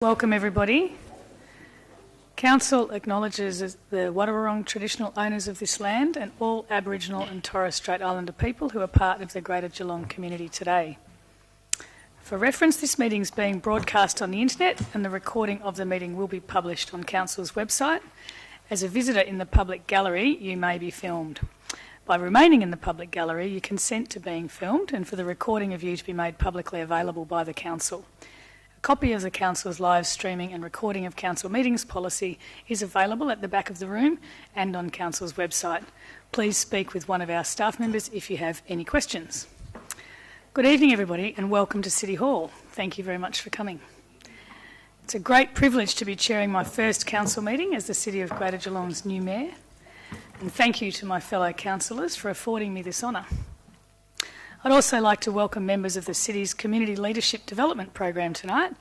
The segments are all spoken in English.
Welcome everybody. Council acknowledges the Wadawurrung traditional owners of this land and all Aboriginal and Torres Strait Islander people who are part of the Greater Geelong community today. For reference, this meeting is being broadcast on the internet and the recording of the meeting will be published on Council's website. As a visitor in the public gallery, you may be filmed. By remaining in the public gallery, you consent to being filmed and for the recording of you to be made publicly available by the Council. A copy of the Council's live streaming and recording of Council meetings policy is available at the back of the room and on Council's website. Please speak with one of our staff members if you have any questions. Good evening everybody and welcome to City Hall. Thank you very much for coming. It's a great privilege to be chairing my first Council meeting as the City of Greater Geelong's new Mayor, and thank you to my fellow councillors for affording me this honour. I'd also like to welcome members of the City's Community Leadership Development Program tonight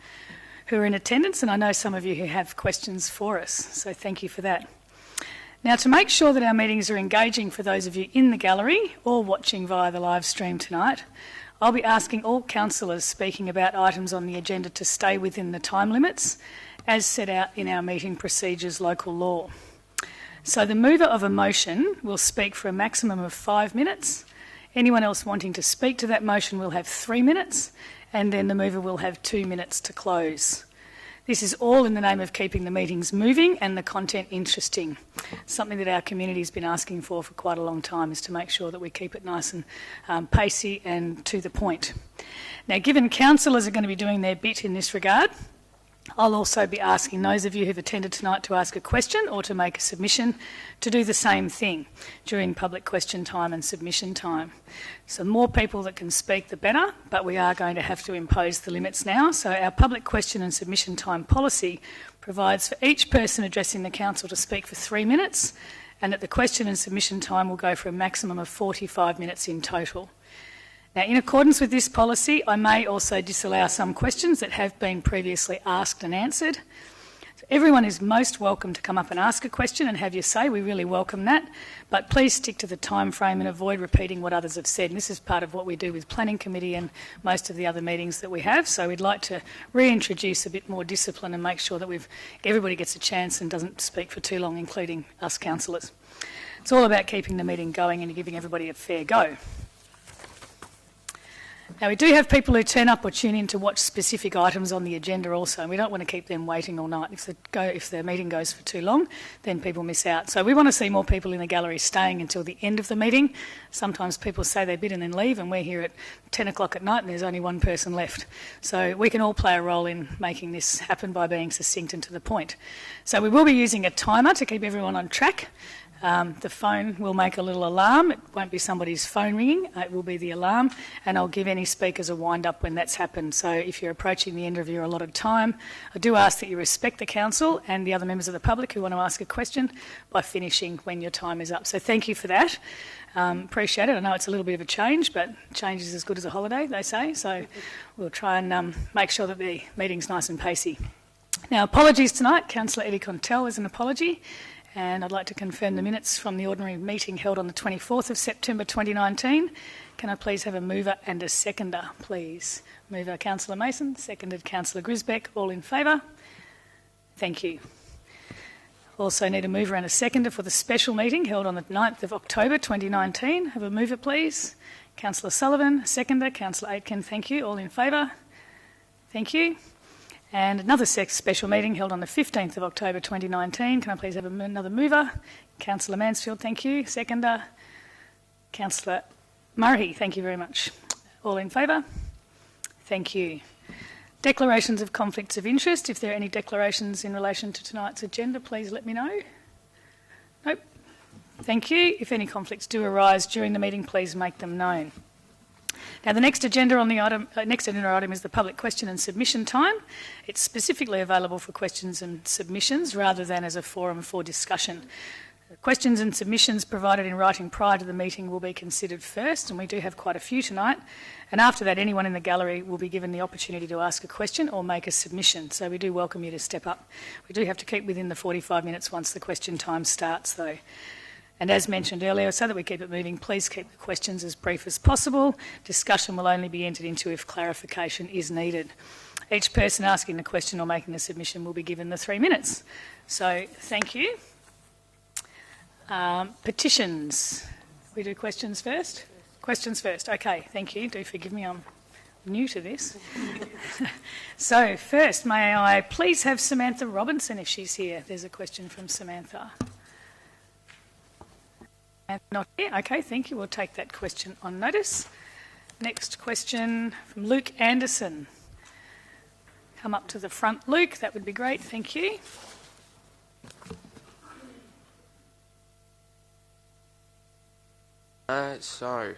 who are in attendance, and I know some of you who have questions for us, so thank you for that. Now, to make sure that our meetings are engaging for those of you in the gallery or watching via the live stream tonight, I'll be asking all councillors speaking about items on the agenda to stay within the time limits as set out in our meeting procedures local law. So the mover of a motion will speak for a maximum of 5 minutes. Anyone else wanting to speak to that motion will have 3 minutes, and then the mover will have 2 minutes to close. This is all in the name of keeping the meetings moving and the content interesting. Something that our community has been asking for quite a long time is to make sure that we keep it nice and pacey and to the point. Now, given councillors are going to be doing their bit in this regard, I'll also be asking those of you who've attended tonight to ask a question or to make a submission to do the same thing during public question time and submission time. So the more people that can speak, the better, but we are going to have to impose the limits now. So our public question and submission time policy provides for each person addressing the council to speak for 3 minutes, and that the question and submission time will go for a maximum of 45 minutes in total. Now, in accordance with this policy, I may also disallow some questions that have been previously asked and answered. So everyone is most welcome to come up and ask a question and have your say. We really welcome that. But please stick to the time frame and avoid repeating what others have said. And this is part of what we do with Planning Committee and most of the other meetings that we have. So we'd like to reintroduce a bit more discipline and make sure that everybody gets a chance and doesn't speak for too long, including us councillors. It's all about keeping the meeting going and giving everybody a fair go. Now, we do have people who turn up or tune in to watch specific items on the agenda also, and we don't want to keep them waiting all night. If the meeting goes for too long, then people miss out. So we want to see more people in the gallery staying until the end of the meeting. Sometimes people say their bit and then leave, and we're here at 10 o'clock at night and there's only one person left. So we can all play a role in making this happen by being succinct and to the point. So we will be using a timer to keep everyone on track. The phone will make a little alarm. It won't be somebody's phone ringing, it will be the alarm, and I'll give any speakers a wind up when that's happened. So if you're approaching the end of your allotted time, I do ask that you respect the council and the other members of the public who want to ask a question by finishing when your time is up. So thank you for that. Appreciate it. I know it's a little bit of a change, but change is as good as a holiday, they say, so we'll try and make sure that the meeting's nice and pacey. Now, apologies tonight. Councillor Eddie Contell is an apology. And I'd like to confirm the minutes from the ordinary meeting held on the 24th of September 2019. Can I please have a mover and a seconder, please? Mover Councillor Mason, seconded Councillor Grisbeck. All in favour? Thank you. Also need a mover and a seconder for the special meeting held on the 9th of October 2019. Have a mover, please. Councillor Sullivan, seconder. Councillor Aitken, thank you. All in favour? Thank you. And another special meeting held on the 15th of October 2019. Can I please have another mover? Councillor Mansfield, thank you. Seconder. Councillor Murray, thank you very much. All in favour? Thank you. Declarations of conflicts of interest. If there are any declarations in relation to tonight's agenda, please let me know. Nope. Thank you. If any conflicts do arise during the meeting, please make them known. Now, the next agenda item is the public question and submission time. It's specifically available for questions and submissions rather than as a forum for discussion. Questions and submissions provided in writing prior to the meeting will be considered first, and we do have quite a few tonight. And after that, anyone in the gallery will be given the opportunity to ask a question or make a submission. So we do welcome you to step up. We do have to keep within the 45 minutes once the question time starts, though. And as mentioned earlier, so that we keep it moving, please keep the questions as brief as possible. Discussion will only be entered into if clarification is needed. Each person asking the question or making the submission will be given the 3 minutes. So thank you. Petitions. We do questions first? Questions first. Okay, thank you. Do forgive me, I'm new to this. So first, may I please have Samantha Robinson if she's here. There's a question from Samantha. Not here. Okay, thank you. We'll take that question on notice. Next question from Luke Anderson. Come up to the front, Luke. That would be great. Thank you. So,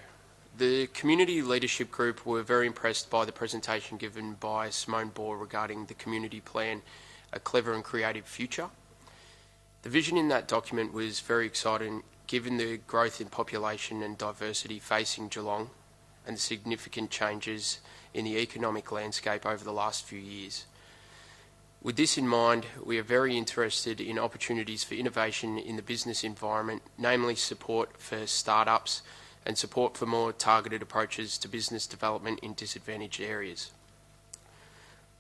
the community leadership group were very impressed by the presentation given by Simone Bohr regarding the community plan, A Clever and Creative Future. The vision in that document was very exciting given the growth in population and diversity facing Geelong and the significant changes in the economic landscape over the last few years. With this in mind, we are very interested in opportunities for innovation in the business environment, namely support for startups and support for more targeted approaches to business development in disadvantaged areas.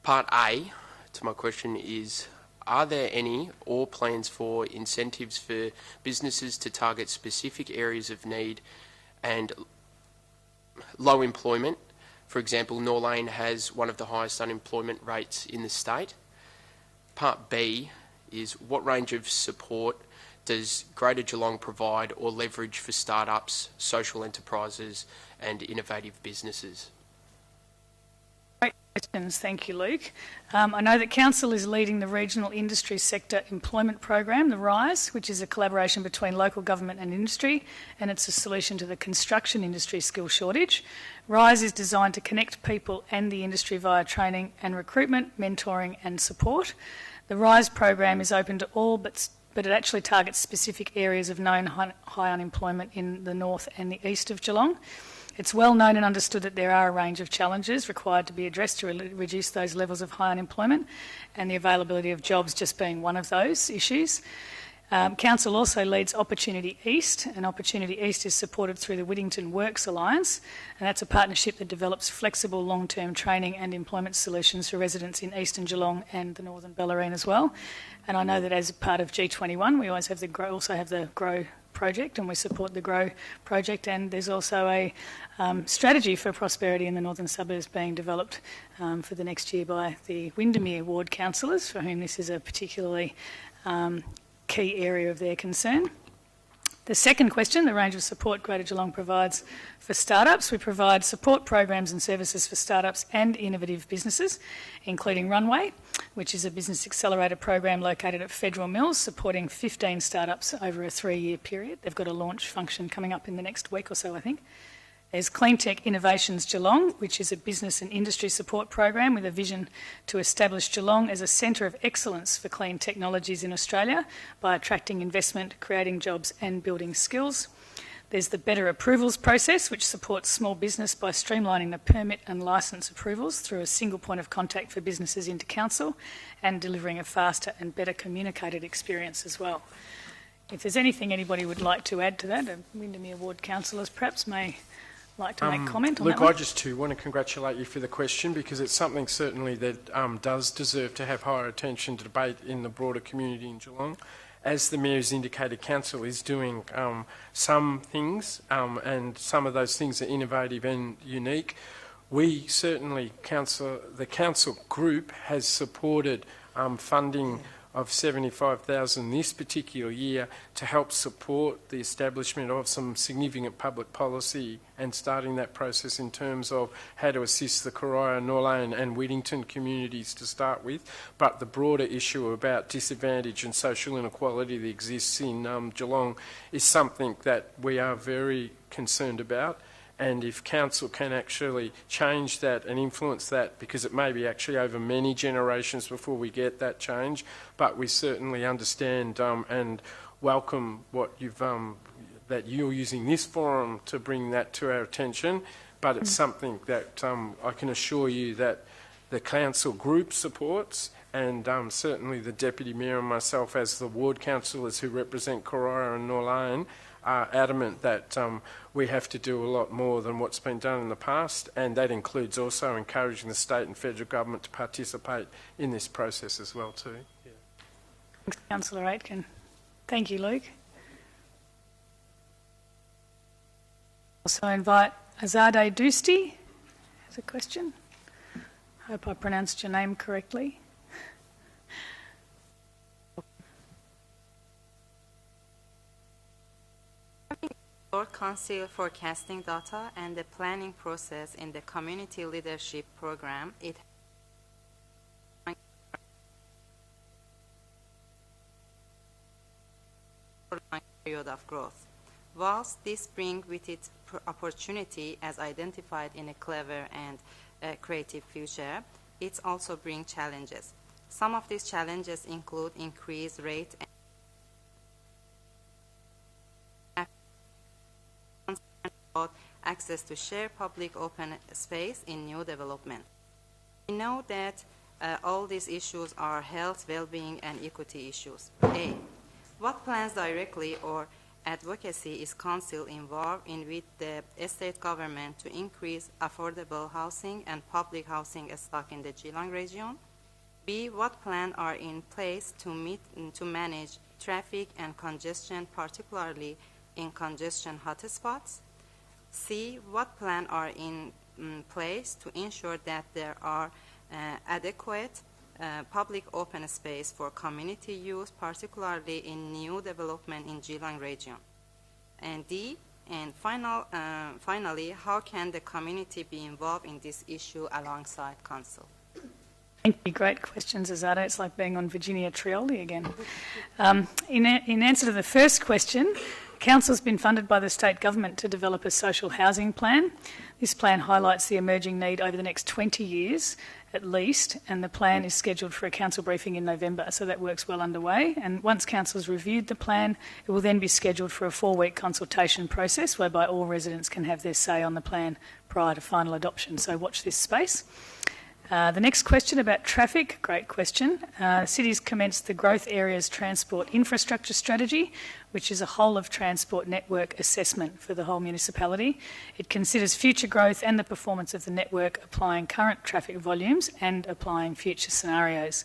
Part A to my question is, are there any or plans for incentives for businesses to target specific areas of need and low employment? For example, Monnaine has one of the highest unemployment rates in the state. Part B is, what range of support does Greater Geelong provide or leverage for startups, social enterprises and innovative businesses? Great questions. Thank you, Luke. I know that Council is leading the Regional Industry Sector Employment Program, the RISE, which is a collaboration between local government and industry, and it's a solution to the construction industry skill shortage. RISE is designed to connect people and the industry via training and recruitment, mentoring and support. The RISE program is open to all, but it actually targets specific areas of known high unemployment in the north and the east of Geelong. It's well known and understood that there are a range of challenges required to be addressed to reduce those levels of high unemployment, and the availability of jobs just being one of those issues. Council also leads Opportunity East, and Opportunity East is supported through the Whittington Works Alliance, and that's a partnership that develops flexible long-term training and employment solutions for residents in Eastern Geelong and the Northern Bellarine as well. And I know that as part of G21, we always have the GROW project, and we support the GROW project, and there's also a strategy for prosperity in the northern suburbs being developed for the next year by the Windermere Ward Councillors, for whom this is a particularly key area of their concern. The second question, the range of support Greater Geelong provides for startups. We provide support programs and services for startups and innovative businesses, including Runway, which is a business accelerator program located at Federal Mills, supporting 15 startups over a 3-year period. They've got a launch function coming up in the next week or so, I think. There's Cleantech Innovations Geelong, which is a business and industry support program with a vision to establish Geelong as a centre of excellence for clean technologies in Australia by attracting investment, creating jobs and building skills. There's the Better Approvals process, which supports small business by streamlining the permit and licence approvals through a single point of contact for businesses into council and delivering a faster and better communicated experience as well. If there's anything anybody would like to add to that, Windermere Ward councillors perhaps may like to make comment on that. Look, I just too want to congratulate you for the question, because it's something certainly that does deserve to have higher attention to debate in the broader community in Geelong. As the Mayor has indicated, Council is doing some things, and some of those things are innovative and unique. We certainly, the Council group has supported funding of $75,000 this particular year to help support the establishment of some significant public policy and starting that process in terms of how to assist the Corroya, Norlane and Whittington communities to start with. But the broader issue about disadvantage and social inequality that exists in Geelong is something that we are very concerned about. And if Council can actually change that and influence that, because it may be actually over many generations before we get that change, but we certainly understand and welcome what that you're using this forum to bring that to our attention. But it's something that I can assure you that the Council group supports, and certainly the Deputy Mayor and myself as the ward councillors who represent Corroya and Norlane are adamant that we have to do a lot more than what's been done in the past, and that includes also encouraging the state and federal government to participate in this process as well too. Yeah. Thanks, Councillor Aitken. Thank you, Luke. Also invite Azadeh Dousti has a question. Hope I pronounced your name correctly. Lord Council forecasting data and the planning process in the community leadership program, it period of growth. Whilst this brings with it opportunity as identified in a clever and creative future, it also brings challenges. Some of these challenges include increased rate and access to shared public open space in new development. We know that all these issues are health, well-being and equity issues. A. What plans directly or advocacy is Council involved in with the state government to increase affordable housing and public housing stock in the Geelong region? B. What plans are in place to manage traffic and congestion, particularly in congestion hotspots? C. What plans are in place to ensure that there are adequate public open space for community use, particularly in new development in Geelong region? And D, and finally, how can the community be involved in this issue alongside Council? Thank you. Great questions, Azadeh. It's like being on Virginia Trioli again. In answer to the first question, Council's been funded by the state government to develop a social housing plan. This plan highlights the emerging need over the next 20 years at least, and the plan is scheduled for a council briefing in November, so that work's well underway. And once council's reviewed the plan, it will then be scheduled for a 4-week consultation process whereby all residents can have their say on the plan prior to final adoption, so watch this space. The next question about traffic, great question. Cities commenced the Growth Areas Transport Infrastructure Strategy, which is a whole-of-transport network assessment for the whole municipality. It considers future growth and the performance of the network, applying current traffic volumes and applying future scenarios.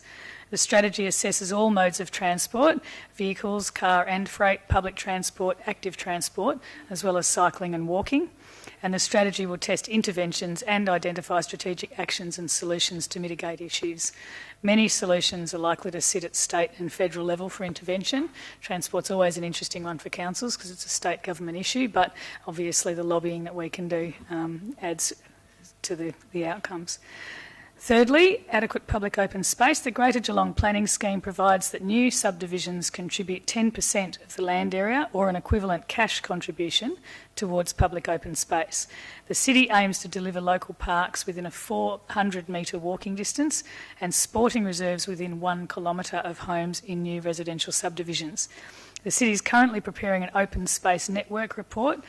The strategy assesses all modes of transport, vehicles, car and freight, public transport, active transport, as well as cycling and walking. And the strategy will test interventions and identify strategic actions and solutions to mitigate issues. Many solutions are likely to sit at state and federal level for intervention. Transport's always an interesting one for councils because it's a state government issue, but obviously the lobbying that we can do adds to the outcomes. Thirdly, adequate public open space. The Greater Geelong Planning Scheme provides that new subdivisions contribute 10% of the land area or an equivalent cash contribution towards public open space. The city aims to deliver local parks within a 400-metre walking distance and sporting reserves within 1 kilometre of homes in new residential subdivisions. The city is currently preparing an open space network report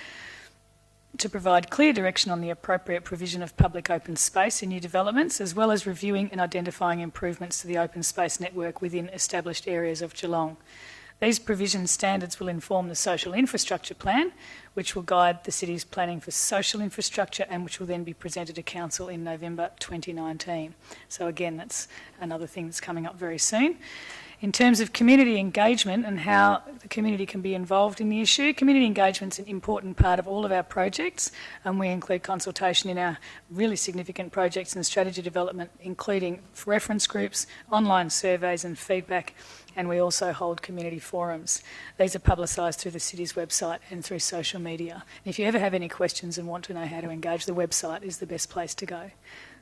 to provide clear direction on the appropriate provision of public open space in new developments, as well as reviewing and identifying improvements to the open space network within established areas of Geelong. These provision standards will inform the social infrastructure plan, which will guide the city's planning for social infrastructure and which will then be presented to Council in November 2019. So again, that's another thing that's coming up very soon. In terms of community engagement and how the community can be involved in the issue, community engagement is an important part of all of our projects, and we include consultation in our really significant projects and strategy development, including reference groups, online surveys and feedback, and we also hold community forums. These are publicised through the city's website and through social media. And if you ever have any questions and want to know how to engage, the website is the best place to go.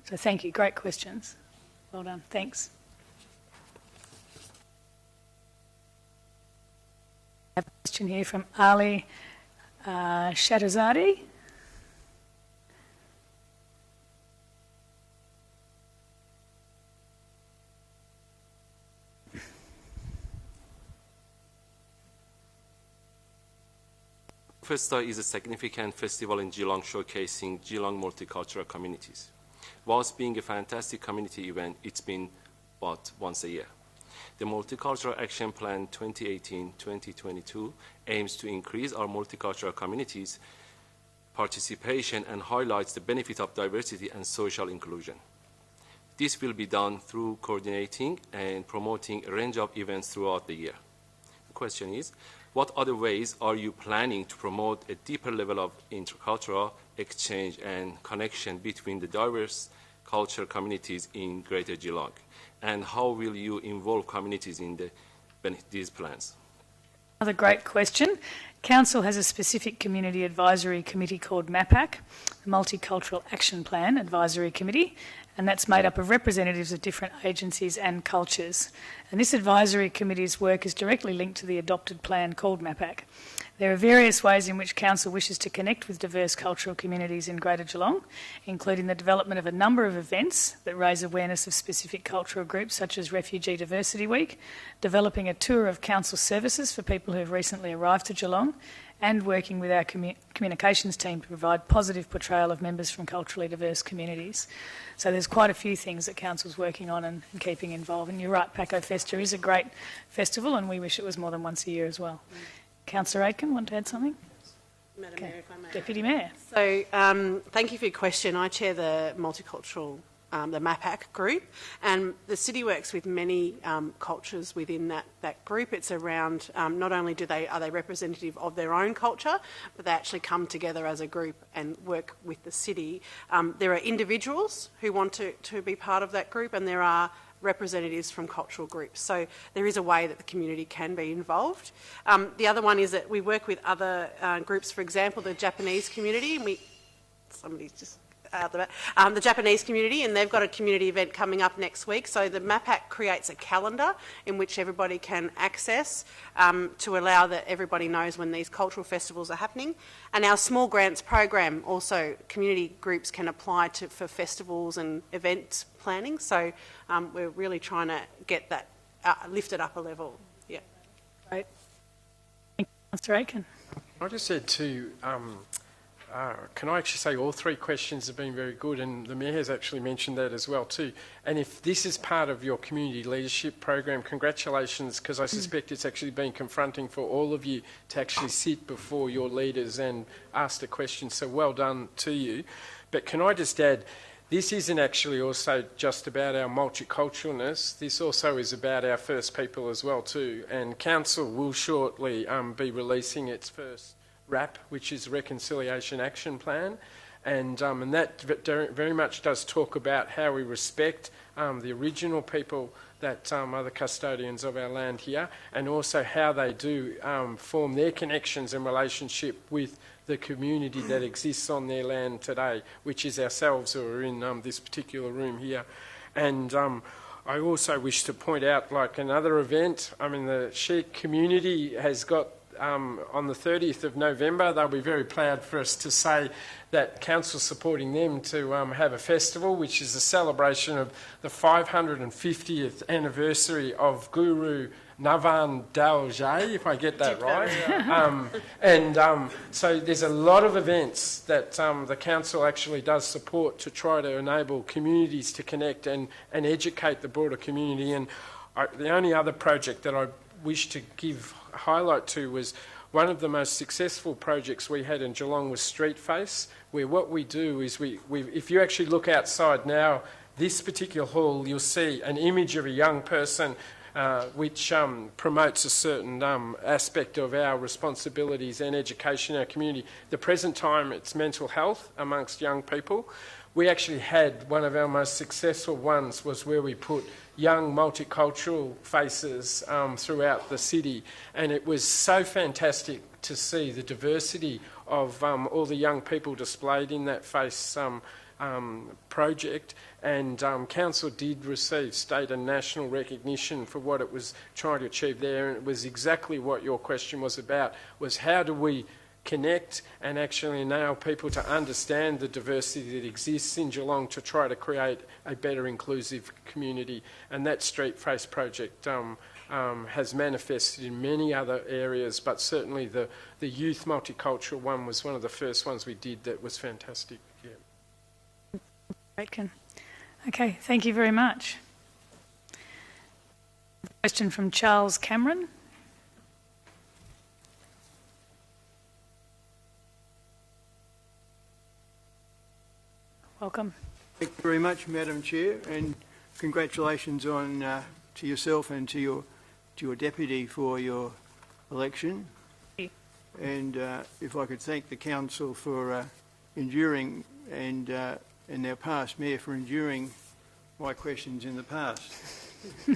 So thank you. Great questions. Well done. Thanks. I have a question here from Ali Shatazadi. Festa is a significant festival in Geelong showcasing Geelong multicultural communities. Whilst being a fantastic community event, it's been but once a year. The Multicultural Action Plan 2018-2022 aims to increase our multicultural communities' participation and highlights the benefit of diversity and social inclusion. This will be done through coordinating and promoting a range of events throughout the year. The question is, what other ways are you planning to promote a deeper level of intercultural exchange and connection between the diverse cultural communities in Greater Geelong? And how will you involve communities in these plans? Another great question. Council has a specific community advisory committee called MAPAC, the Multicultural Action Plan Advisory Committee, and that's made up of representatives of different agencies and cultures. And this advisory committee's work is directly linked to the adopted plan called MAPAC. There are various ways in which Council wishes to connect with diverse cultural communities in Greater Geelong, including the development of a number of events that raise awareness of specific cultural groups such as Refugee Diversity Week, developing a tour of Council services for people who have recently arrived to Geelong, and working with our communications team to provide positive portrayal of members from culturally diverse communities. So there's quite a few things that Council's working on and keeping involved. And you're right, Paco Festa is a great festival and we wish it was more than once a year as well. Councillor Aitken, want to add something? Madam Mayor, if I may. Deputy Mayor. So thank you for your question. I chair the multicultural, the MAPAC group, and the city works with many cultures within that group. It's around not only are they representative of their own culture, but they actually come together as a group and work with the city. There are individuals who want to be part of that group, and there are representatives from cultural groups. So there is a way that the community can be involved. The other one is that we work with other groups, for example, the Japanese community, and somebody's just out the back, the Japanese community, and they've got a community event coming up next week. So the MAPAC creates a calendar in which everybody can access to allow that everybody knows when these cultural festivals are happening. And our small grants program also, community groups can apply for festivals and events planning. So we're really trying to get that lifted up a level. Yeah. Great. Thank you, Councillor Aitken. I just said to can I actually say all three questions have been very good, and the Mayor has actually mentioned that as well too. And if this is part of your community leadership program, congratulations, because I suspect it's actually been confronting for all of you to actually sit before your leaders and ask the question, so well done to you. But can I just add, this isn't actually also just about our multiculturalness, this also is about our First People as well too, and Council will shortly be releasing its first RAP, which is Reconciliation Action Plan, and that very much does talk about how we respect the original people that are the custodians of our land here, and also how they do form their connections and relationship with the community that exists on their land today, which is ourselves who are in this particular room here. And I also wish to point out, like another event, the Sheik community has got on the 30th of November, they'll be very proud for us to say that Council's supporting them to have a festival, which is a celebration of the 550th anniversary of Guru Navan Daoje, if I get that right. So there's a lot of events that the Council actually does support to try to enable communities to connect and educate the broader community. And the only other project that I wish to give highlight to was one of the most successful projects we had in Geelong was Street Face, where what we do is if you actually look outside now, this particular hall, you'll see an image of a young person which promotes a certain aspect of our responsibilities and education in our community. The present time, it's mental health amongst young people. We actually had one of our most successful ones was where we put young multicultural faces throughout the city, and it was so fantastic to see the diversity of all the young people displayed in that face project, and Council did receive state and national recognition for what it was trying to achieve there, and it was exactly what your question was about, was how do we connect and actually enable people to understand the diversity that exists in Geelong to try to create a better inclusive community. And that Street Face project has manifested in many other areas, but certainly the youth multicultural one was one of the first ones we did that was fantastic. Yeah. Okay, thank you very much. Question from Charles Cameron. Welcome. Thank you very much, Madam Chair, and congratulations on to yourself and to your deputy for your election. Thank you. And if I could thank the council for enduring and our past mayor for enduring my questions in the past. I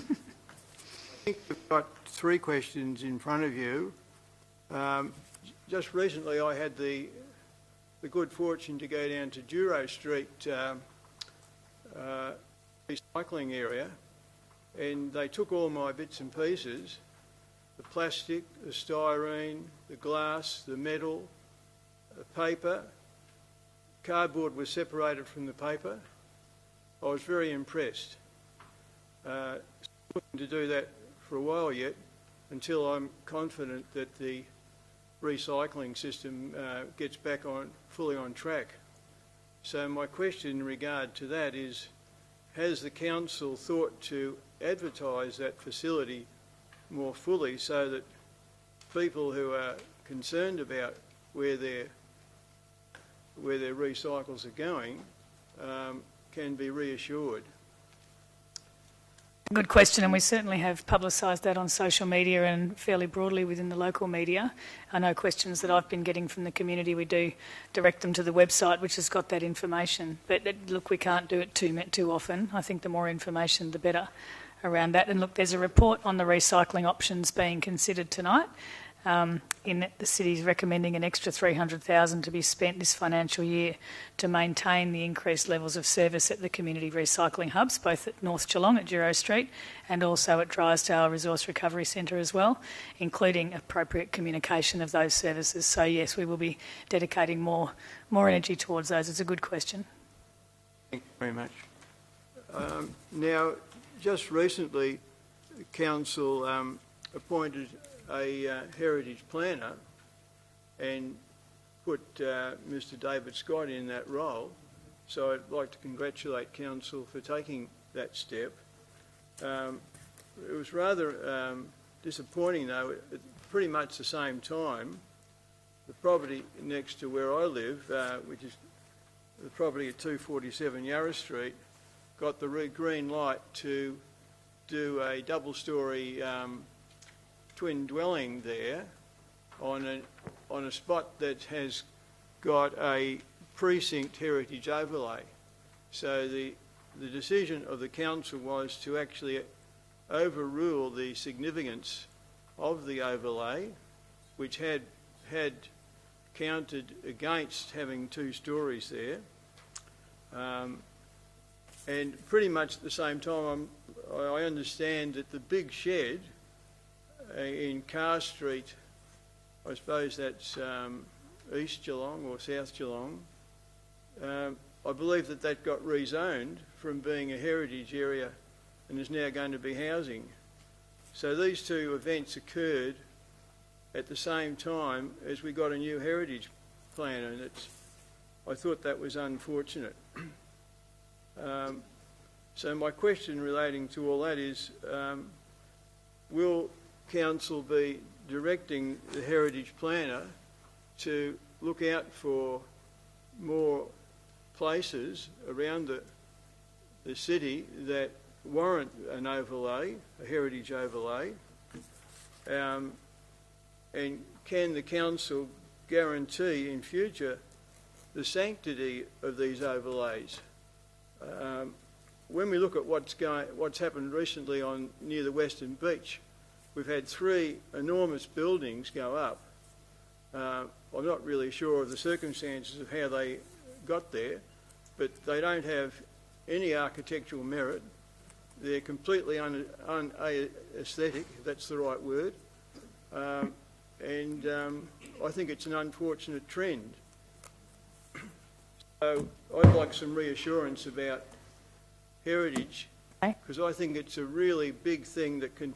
think we've got 3 questions in front of you. Just recently, I had the good fortune to go down to Duro Street recycling area, and they took all my bits and pieces, the plastic, the styrene, the glass, the metal, the paper. Cardboard was separated from the paper. I was very impressed. Looking to do that for a while yet, until I'm confident that the recycling system gets back fully on track. So my question in regard to that is, has the council thought to advertise that facility more fully so that people who are concerned about where their recycles are going can be reassured? Good question, and we certainly have publicised that on social media and fairly broadly within the local media. I know questions that I've been getting from the community, we do direct them to the website, which has got that information. But look, we can't do it too often. I think the more information, the better around that. And look, there's a report on the recycling options being considered tonight. In the city's recommending an extra $300,000 to be spent this financial year to maintain the increased levels of service at the community recycling hubs, both at North Geelong at Duro Street and also at Drysdale Resource Recovery Centre as well, including appropriate communication of those services. So yes, we will be dedicating more energy towards those. It's a good question. Thank you very much. Now, just recently, the council appointed a heritage planner and put Mr David Scott in that role. So I'd like to congratulate council for taking that step. It was rather disappointing though, at pretty much the same time, the property next to where I live, which is the property at 247 Yarra Street, got the green light to do a double-storey twin dwelling there on a spot that has got a precinct heritage overlay. So the decision of the council was to actually overrule the significance of the overlay, which had counted against having 2 stories there. And pretty much at the same time, I understand that the big shed in Carr Street, I suppose that's East Geelong or South Geelong, I believe that got rezoned from being a heritage area and is now going to be housing. So these 2 events occurred at the same time as we got a new heritage plan, and I thought that was unfortunate. So my question relating to all that is, will council be directing the heritage planner to look out for more places around the city that warrant an overlay, a heritage overlay, and can the council guarantee in future the sanctity of these overlays? When we look at what's happened recently near the Western Beach, we've had 3 enormous buildings go up. I'm not really sure of the circumstances of how they got there, but they don't have any architectural merit. They're completely unaesthetic, if that's the right word. And I think it's an unfortunate trend. So I'd like some reassurance about heritage, because I think it's a really big thing that can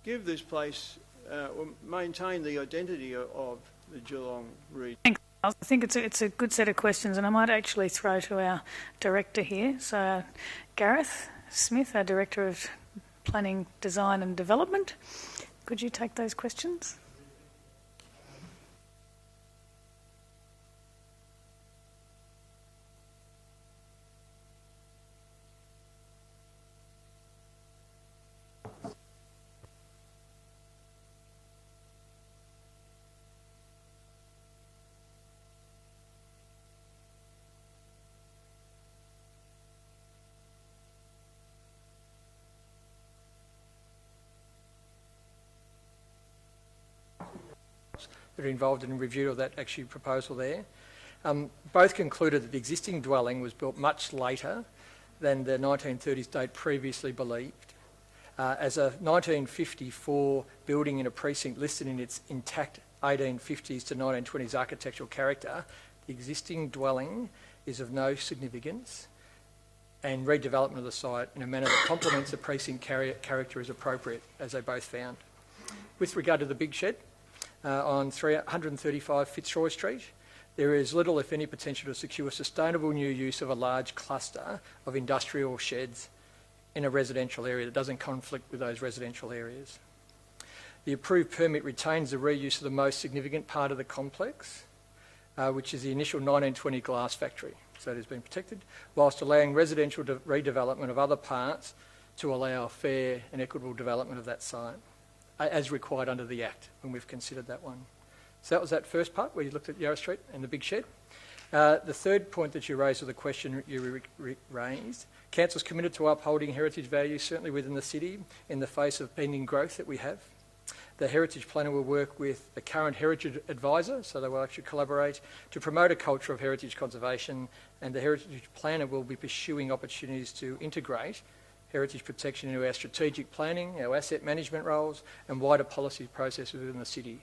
give this place, or maintain the identity of the Geelong region. Thanks. I think it's a good set of questions, and I might actually throw to our director here. So Gareth Smith, our Director of Planning, Design and Development. Could you take those questions? that are involved in a review of that actually proposal there. Both concluded that the existing dwelling was built much later than the 1930s date previously believed. As a 1954 building in a precinct listed in its intact 1850s to 1920s architectural character, the existing dwelling is of no significance, and redevelopment of the site in a manner that complements the precinct character is appropriate, as they both found. With regard to the big shed on 135 Fitzroy Street, there is little, if any, potential to secure sustainable new use of a large cluster of industrial sheds in a residential area that doesn't conflict with those residential areas. The approved permit retains the reuse of the most significant part of the complex, which is the initial 1920 glass factory. So it has been protected, whilst allowing residential redevelopment of other parts to allow fair and equitable development of that site, as required under the Act, when we've considered that one. So that was that first part, where you looked at Yarra Street and the big shed. The third point that you raised, or the question you raised, Council's committed to upholding heritage values, certainly within the city, in the face of pending growth that we have. The Heritage Planner will work with the current Heritage Advisor, so they will actually collaborate to promote a culture of heritage conservation, and the Heritage Planner will be pursuing opportunities to integrate heritage protection into our strategic planning, our asset management roles, and wider policy processes within the city.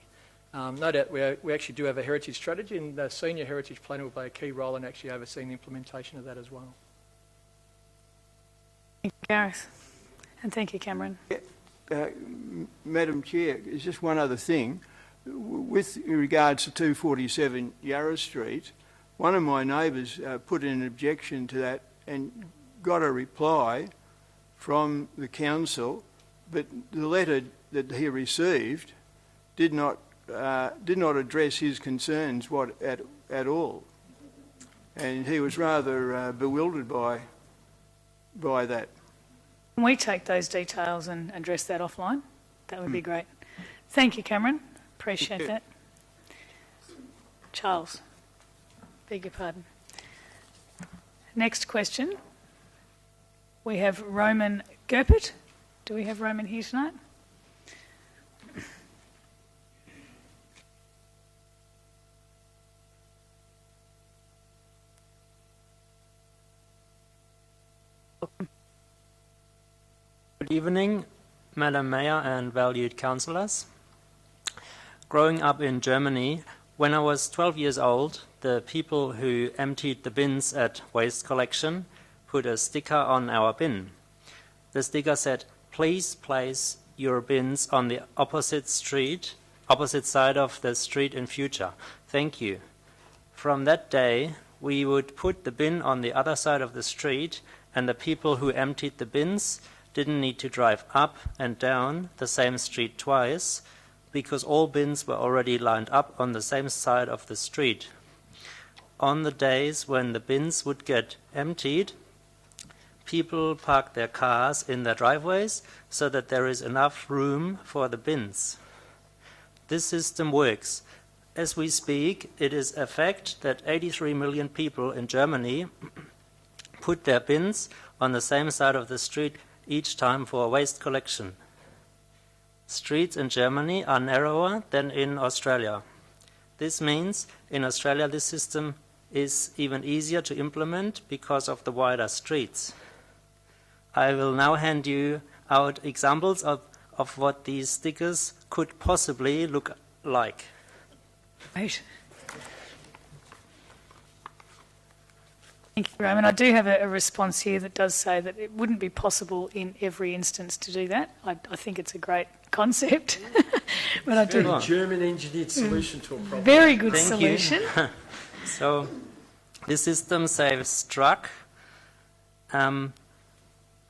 No doubt we actually do have a heritage strategy, and the Senior Heritage Planner will play a key role in actually overseeing the implementation of that as well. Thank you, Gareth. And thank you, Cameron. Madam Chair, there's just one other thing. With regards to 247 Yarra Street, one of my neighbours put in an objection to that and got a reply from the council, but the letter that he received did not address his concerns at all, and he was rather bewildered by that. Can we take those details and address that offline? That would be great. Thank you, Cameron. Appreciate that. Charles, beg your pardon. Next question. We have Roman Gerpert. Do we have Roman here tonight? Good evening, Madam Mayor and valued councillors. Growing up in Germany, when I was 12 years old, the people who emptied the bins at waste collection put a sticker on our bin. The sticker said, "Please place your bins on the opposite side of the street in future. Thank you." From that day, we would put the bin on the other side of the street, and the people who emptied the bins didn't need to drive up and down the same street twice, because all bins were already lined up on the same side of the street. On the days when the bins would get emptied, people parked their cars in their driveways so that there is enough room for the bins. This system works. As we speak, it is a fact that 83 million people in Germany put their bins on the same side of the street each time for waste collection. Streets in Germany are narrower than in Australia. This means in Australia this system is even easier to implement because of the wider streets. I will now hand you out examples of what these stickers could possibly look like. Right. Thank you, Roman. I do have a response here that does say that it wouldn't be possible in every instance to do that. I think it's a great concept. But I do. Very German engineered solution to a problem. Very good Thank solution. You. So this system saves truck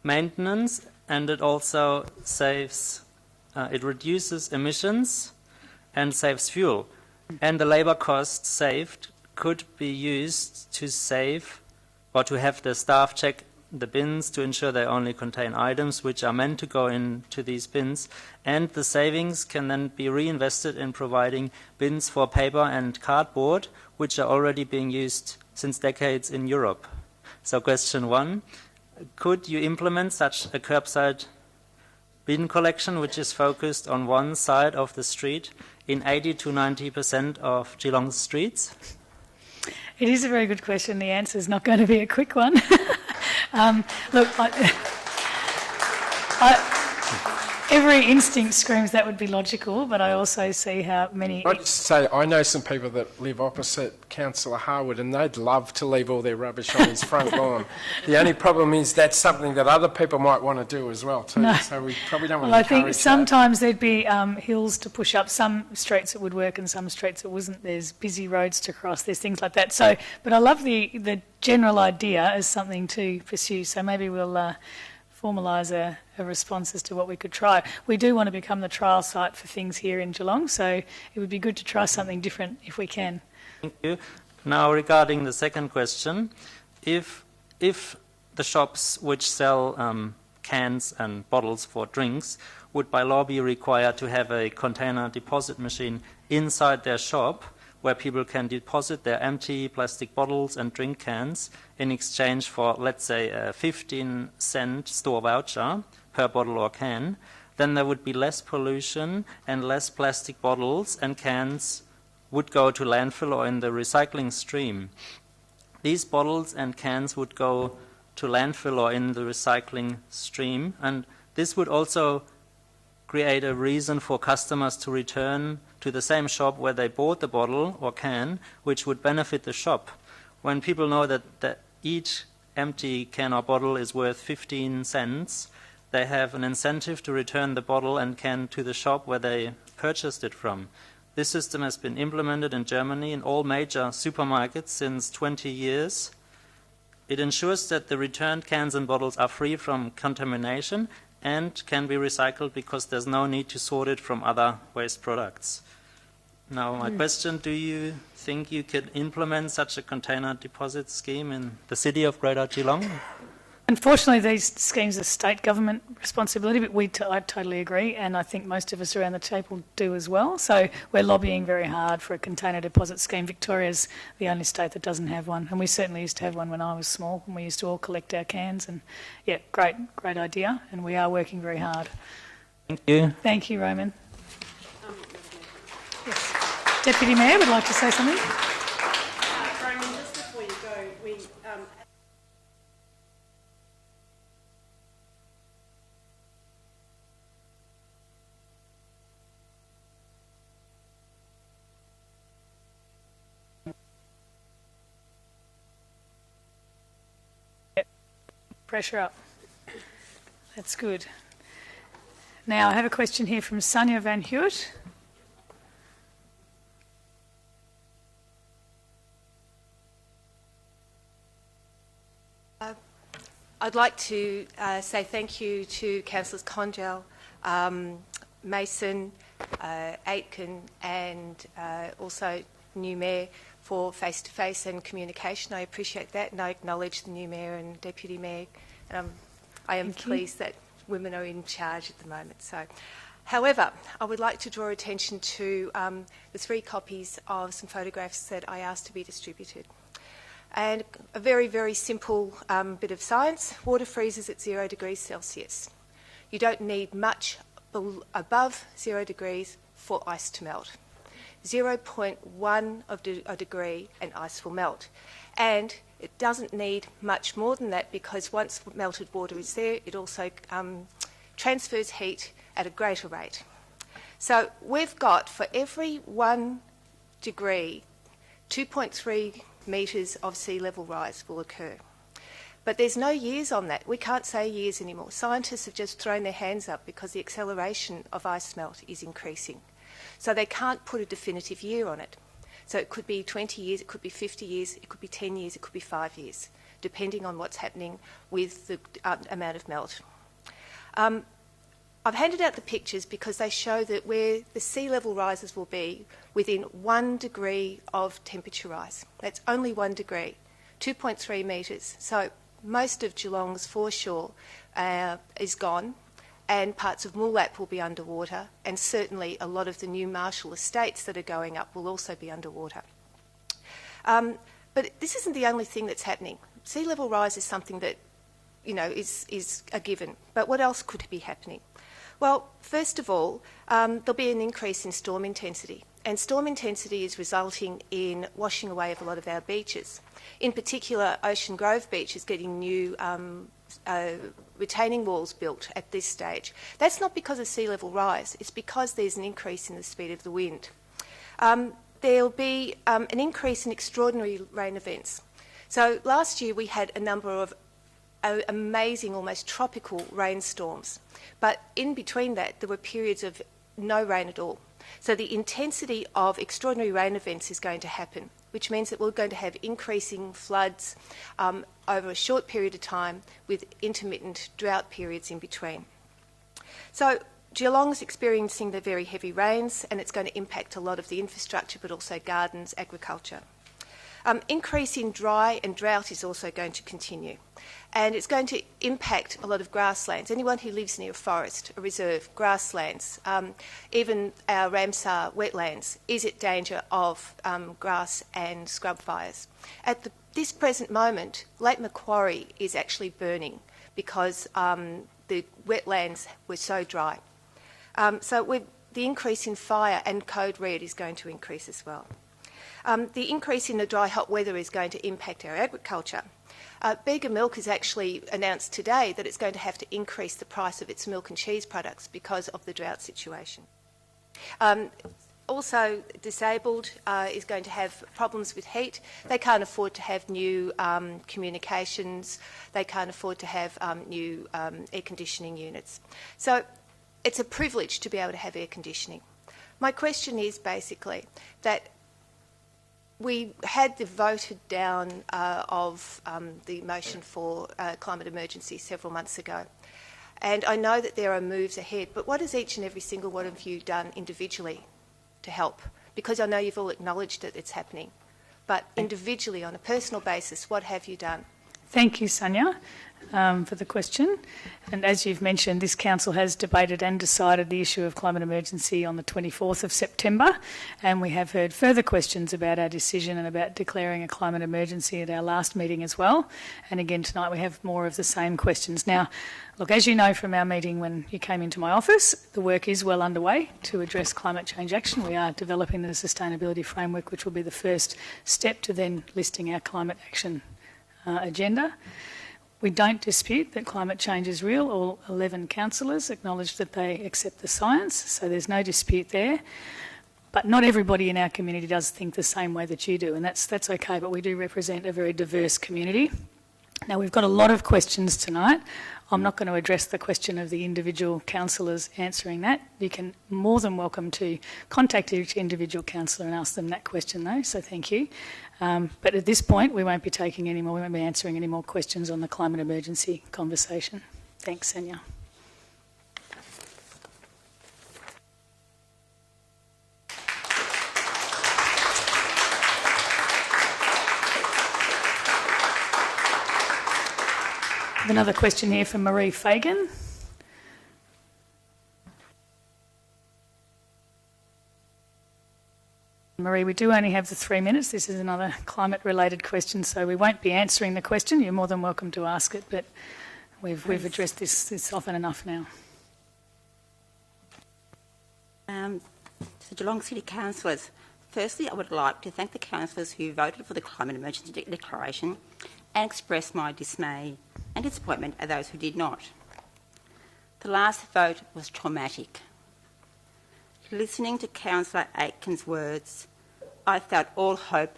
maintenance and it also saves, it reduces emissions and saves fuel. And the labor cost saved could be used to save or to have the staff check the bins to ensure they only contain items which are meant to go into these bins, and the savings can then be reinvested in providing bins for paper and cardboard, which are already being used since decades in Europe. So question 1, could you implement such a curbside bin collection which is focused on one side of the street in 80 to 90% of Geelong's streets? It is a very good question. The answer is not going to be a quick one. Look, every instinct screams that would be logical, but I also see how many... I'd just say I know some people that live opposite Councillor Harwood, and they'd love to leave all their rubbish on his front lawn. The only problem is that's something that other people might want to do as well too, No. so we probably don't want Well, to I think encourage sometimes there'd be hills to push up. Some streets it would work and some streets it wasn't. There's busy roads to cross. There's things like that. So, but I love the general idea as something to pursue. So maybe we'll formalise a response as to what we could try. We do want to become the trial site for things here in Geelong, so it would be good to try something different if we can. Thank you. Now, regarding the second question, if the shops which sell cans and bottles for drinks would by law be required to have a container deposit machine inside their shop where people can deposit their empty plastic bottles and drink cans in exchange for, let's say, a 15-cent store voucher per bottle or can, then there would be less pollution and less plastic bottles and cans would go to landfill or in the recycling stream. These bottles and cans would go to landfill or in the recycling stream, and this would also create a reason for customers to return to the same shop where they bought the bottle or can, which would benefit the shop. When people know that each empty can or bottle is worth 15 cents, they have an incentive to return the bottle and can to the shop where they purchased it from. This system has been implemented in Germany in all major supermarkets since 20 years. It ensures that the returned cans and bottles are free from contamination and can be recycled because there's no need to sort it from other waste products. Now, my question, do you think you could implement such a container deposit scheme in the city of Greater Geelong? Unfortunately, these schemes are state government responsibility, but I totally agree, and I think most of us around the table do as well. So we're lobbying very hard for a container deposit scheme. Victoria's the only state that doesn't have one, and we certainly used to have one when I was small, and we used to all collect our cans. And yeah, great idea, and we are working very hard. Thank you. Thank you, Roman. Yes. Deputy Mayor would like to say something. Roman, just before you go, we Pressure up. That's good. Now, I have a question here from Sonia Van Hewitt. I'd like to say thank you to Councillors Conjal, Mason, Aitken and also new Mayor for face-to-face and communication. I appreciate that, and I acknowledge the new Mayor and Deputy Mayor. And I am pleased that women are in charge at the moment. So, however, I would like to draw attention to the 3 copies of some photographs that I asked to be distributed. And a very, very simple bit of science. Water freezes at 0 degrees Celsius. You don't need much above 0 degrees for ice to melt. 0.1 of a degree and ice will melt. And it doesn't need much more than that because once melted water is there, it also transfers heat at a greater rate. So we've got, for every 1 degree, 2.3 metres of sea level rise will occur. But there's no years on that. We can't say years anymore. Scientists have just thrown their hands up because the acceleration of ice melt is increasing. So they can't put a definitive year on it. So it could be 20 years, it could be 50 years, it could be 10 years, it could be 5 years, depending on what's happening with the amount of melt. I've handed out the pictures because they show that where the sea level rises will be within 1 degree of temperature rise. That's only 1 degree, 2.3 metres. So most of Geelong's foreshore is gone, and parts of Moolap will be underwater, and certainly a lot of the new Marshall estates that are going up will also be underwater. But this isn't the only thing that's happening. Sea level rise is something that, you know, is a given. But what else could be happening? Well, first of all, there'll be an increase in storm intensity. And storm intensity is resulting in washing away of a lot of our beaches. In particular, Ocean Grove Beach is getting new retaining walls built at this stage. That's not because of sea level rise, it's because there's an increase in the speed of the wind. There'll be an increase in extraordinary rain events. So last year we had a number of amazing, almost tropical rainstorms. But in between that, there were periods of no rain at all. So the intensity of extraordinary rain events is going to happen, which means that we're going to have increasing floods over a short period of time with intermittent drought periods in between. So Geelong's experiencing the very heavy rains, and it's going to impact a lot of the infrastructure, but also gardens, agriculture. Increase in dry and drought is also going to continue, and it's going to impact a lot of grasslands. Anyone who lives near a forest, a reserve, grasslands, even our Ramsar wetlands is at danger of grass and scrub fires. At this present moment, Lake Macquarie is actually burning because the wetlands were so dry. So the increase in fire and code red is going to increase as well. The increase in the dry, hot weather is going to impact our agriculture. Bega Milk has actually announced today that it's going to have to increase the price of its milk and cheese products because of the drought situation. Also, disabled is going to have problems with heat. They can't afford to have new communications. They can't afford to have new air conditioning units. So it's a privilege to be able to have air conditioning. My question is basically that we had the voted down of the motion for climate emergency several months ago. And I know that there are moves ahead, but what has each and every single one of you done individually to help? Because I know you've all acknowledged that it's happening. But individually, on a personal basis, what have you done? Thank you, Sonia, for the question. And as you've mentioned, this council has debated and decided the issue of climate emergency on the 24th of September, and we have heard further questions about our decision and about declaring a climate emergency at our last meeting as well. And again tonight we have more of the same questions. Now, look, as you know from our meeting when you came into my office, the work is well underway to address climate change action. We are developing the sustainability framework, which will be the first step to then listing our climate action agenda. We don't dispute that climate change is real. All 11 councillors acknowledge that they accept the science, so there's no dispute there. But not everybody in our community does think the same way that you do, and that's okay, but we do represent a very diverse community. Now, we've got a lot of questions tonight. I'm not going to address the question of the individual councillors answering that. You can more than welcome to contact each individual councillor and ask them that question though, so thank you. But at this point, we won't be answering any more questions on the climate emergency conversation. Thanks, Sonia. Another question here from Marie Fagan. Marie, we do only have the 3 minutes. This is another climate-related question, so we won't be answering the question. You're more than welcome to ask it, but we've addressed this often enough now. To Geelong City Councillors, firstly I would like to thank the councillors who voted for the Climate Emergency Declaration and express my dismay and disappointment at those who did not. The last vote was traumatic. Listening to Councillor Aitken's words, I felt all hope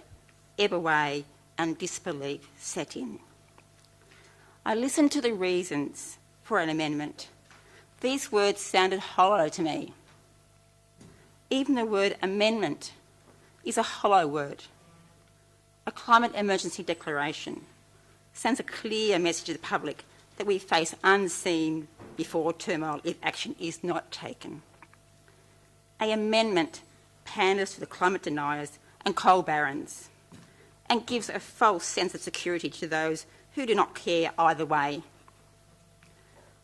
ebb away and disbelief set in. I listened to the reasons for an amendment. These words sounded hollow to me. Even the word amendment is a hollow word. A climate emergency declaration sends a clear message to the public that we face unseen before turmoil if action is not taken. An amendment panders to the climate deniers and coal barons and gives a false sense of security to those who do not care either way.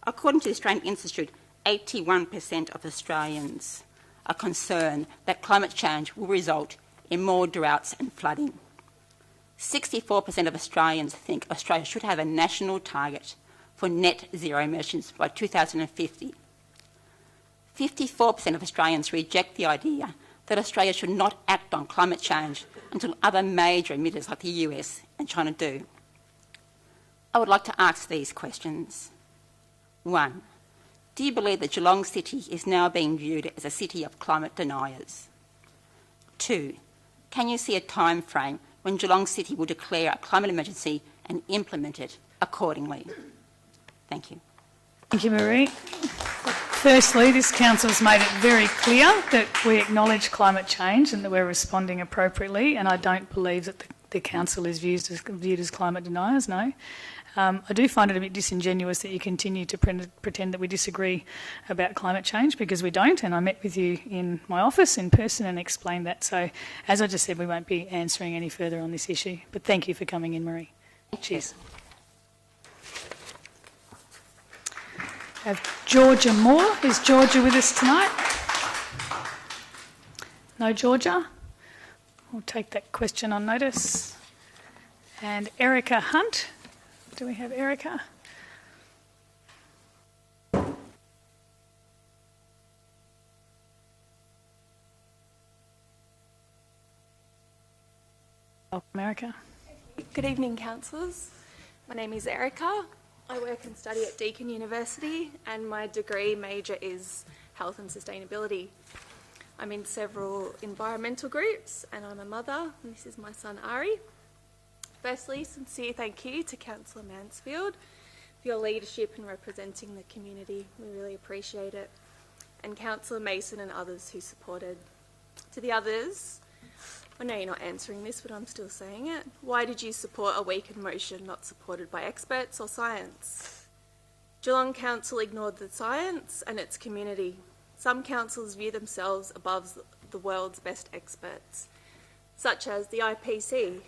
According to the Australian Institute, 81% of Australians are concerned that climate change will result in more droughts and flooding. 64% of Australians think Australia should have a national target for net zero emissions by 2050. 54% of Australians reject the idea that Australia should not act on climate change until other major emitters like the US and China do. I would like to ask these questions. 1. Do you believe that Geelong City is now being viewed as a city of climate deniers? 2. Can you see a time frame when Geelong City will declare a climate emergency and implement it accordingly? Thank you. Thank you, Marie. Firstly, this council has made it very clear that we acknowledge climate change and that we're responding appropriately, and I don't believe that the council is viewed as climate deniers, no. I do find it a bit disingenuous that you continue to pretend that we disagree about climate change, because we don't, and I met with you in my office in person and explained that. So, as I just said, we won't be answering any further on this issue. But thank you for coming in, Marie. Cheers. Have Georgia Moore. Is Georgia with us tonight? No, Georgia? We'll take that question on notice. And Erica Hunt. Do we have Erica? Welcome, Erica. Good evening, councillors. My name is Erica. I work and study at Deakin University, and my degree major is health and sustainability. I'm in several environmental groups, and I'm a mother, and this is my son Ari. Firstly, sincere thank you to Councillor Mansfield for your leadership in representing the community. We really appreciate it. And Councillor Mason and others who supported. To the others, I know you're not answering this, but I'm still saying it. Why did you support a weakened motion not supported by experts or science? Geelong Council ignored the science and its community. Some councils view themselves above the world's best experts, such as the IPCC,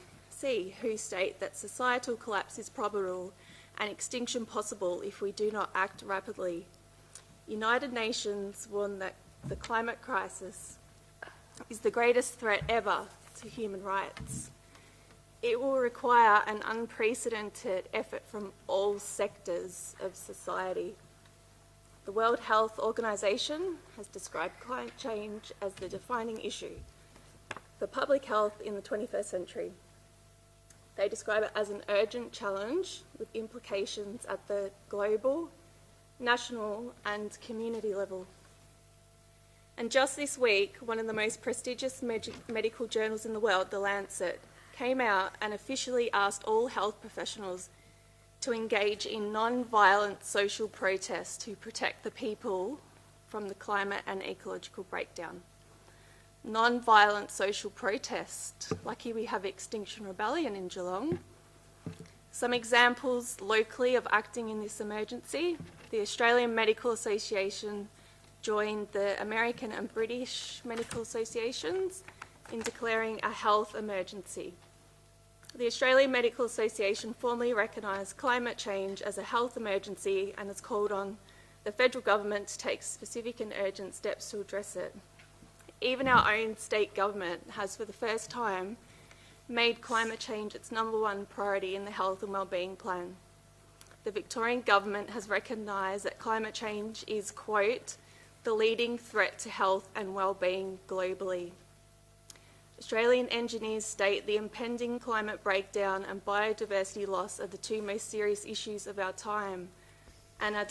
who state that societal collapse is probable and extinction possible if we do not act rapidly. United Nations warned that the climate crisis is the greatest threat ever to human rights. It will require an unprecedented effort from all sectors of society. The World Health Organization has described climate change as the defining issue for public health in the 21st century. They describe it as an urgent challenge with implications at the global, national and community level. And just this week, one of the most prestigious medical journals in the world, The Lancet, came out and officially asked all health professionals to engage in non-violent social protest to protect the people from the climate and ecological breakdown. Non-violent social protest. Lucky we have Extinction Rebellion in Geelong. Some examples locally of acting in this emergency. The Australian Medical Association joined the American and British Medical Associations in declaring a health emergency. The Australian Medical Association formally recognised climate change as a health emergency and has called on the federal government to take specific and urgent steps to address it. Even our own state government has, for the first time, made climate change its #1 priority in the health and wellbeing plan. The Victorian government has recognised that climate change is, quote, the leading threat to health and wellbeing globally. Australian engineers state the impending climate breakdown and biodiversity loss are the two most serious issues of our time and are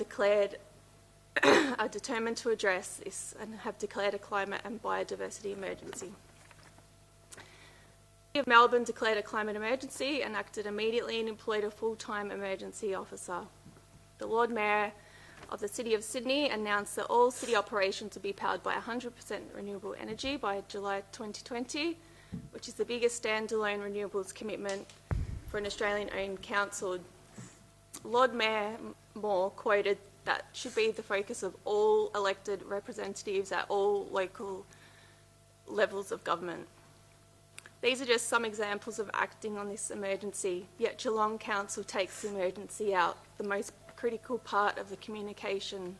determined to address this and have declared a climate and biodiversity emergency. The City of Melbourne declared a climate emergency and acted immediately and employed a full-time emergency officer. The Lord Mayor of the City of Sydney announced that all city operations will be powered by 100% renewable energy by July 2020, which is the biggest standalone renewables commitment for an Australian-owned council. Lord Mayor Moore quoted that should be the focus of all elected representatives at all local levels of government. These are just some examples of acting on this emergency, yet Geelong Council takes the emergency out, the most critical part of the communication.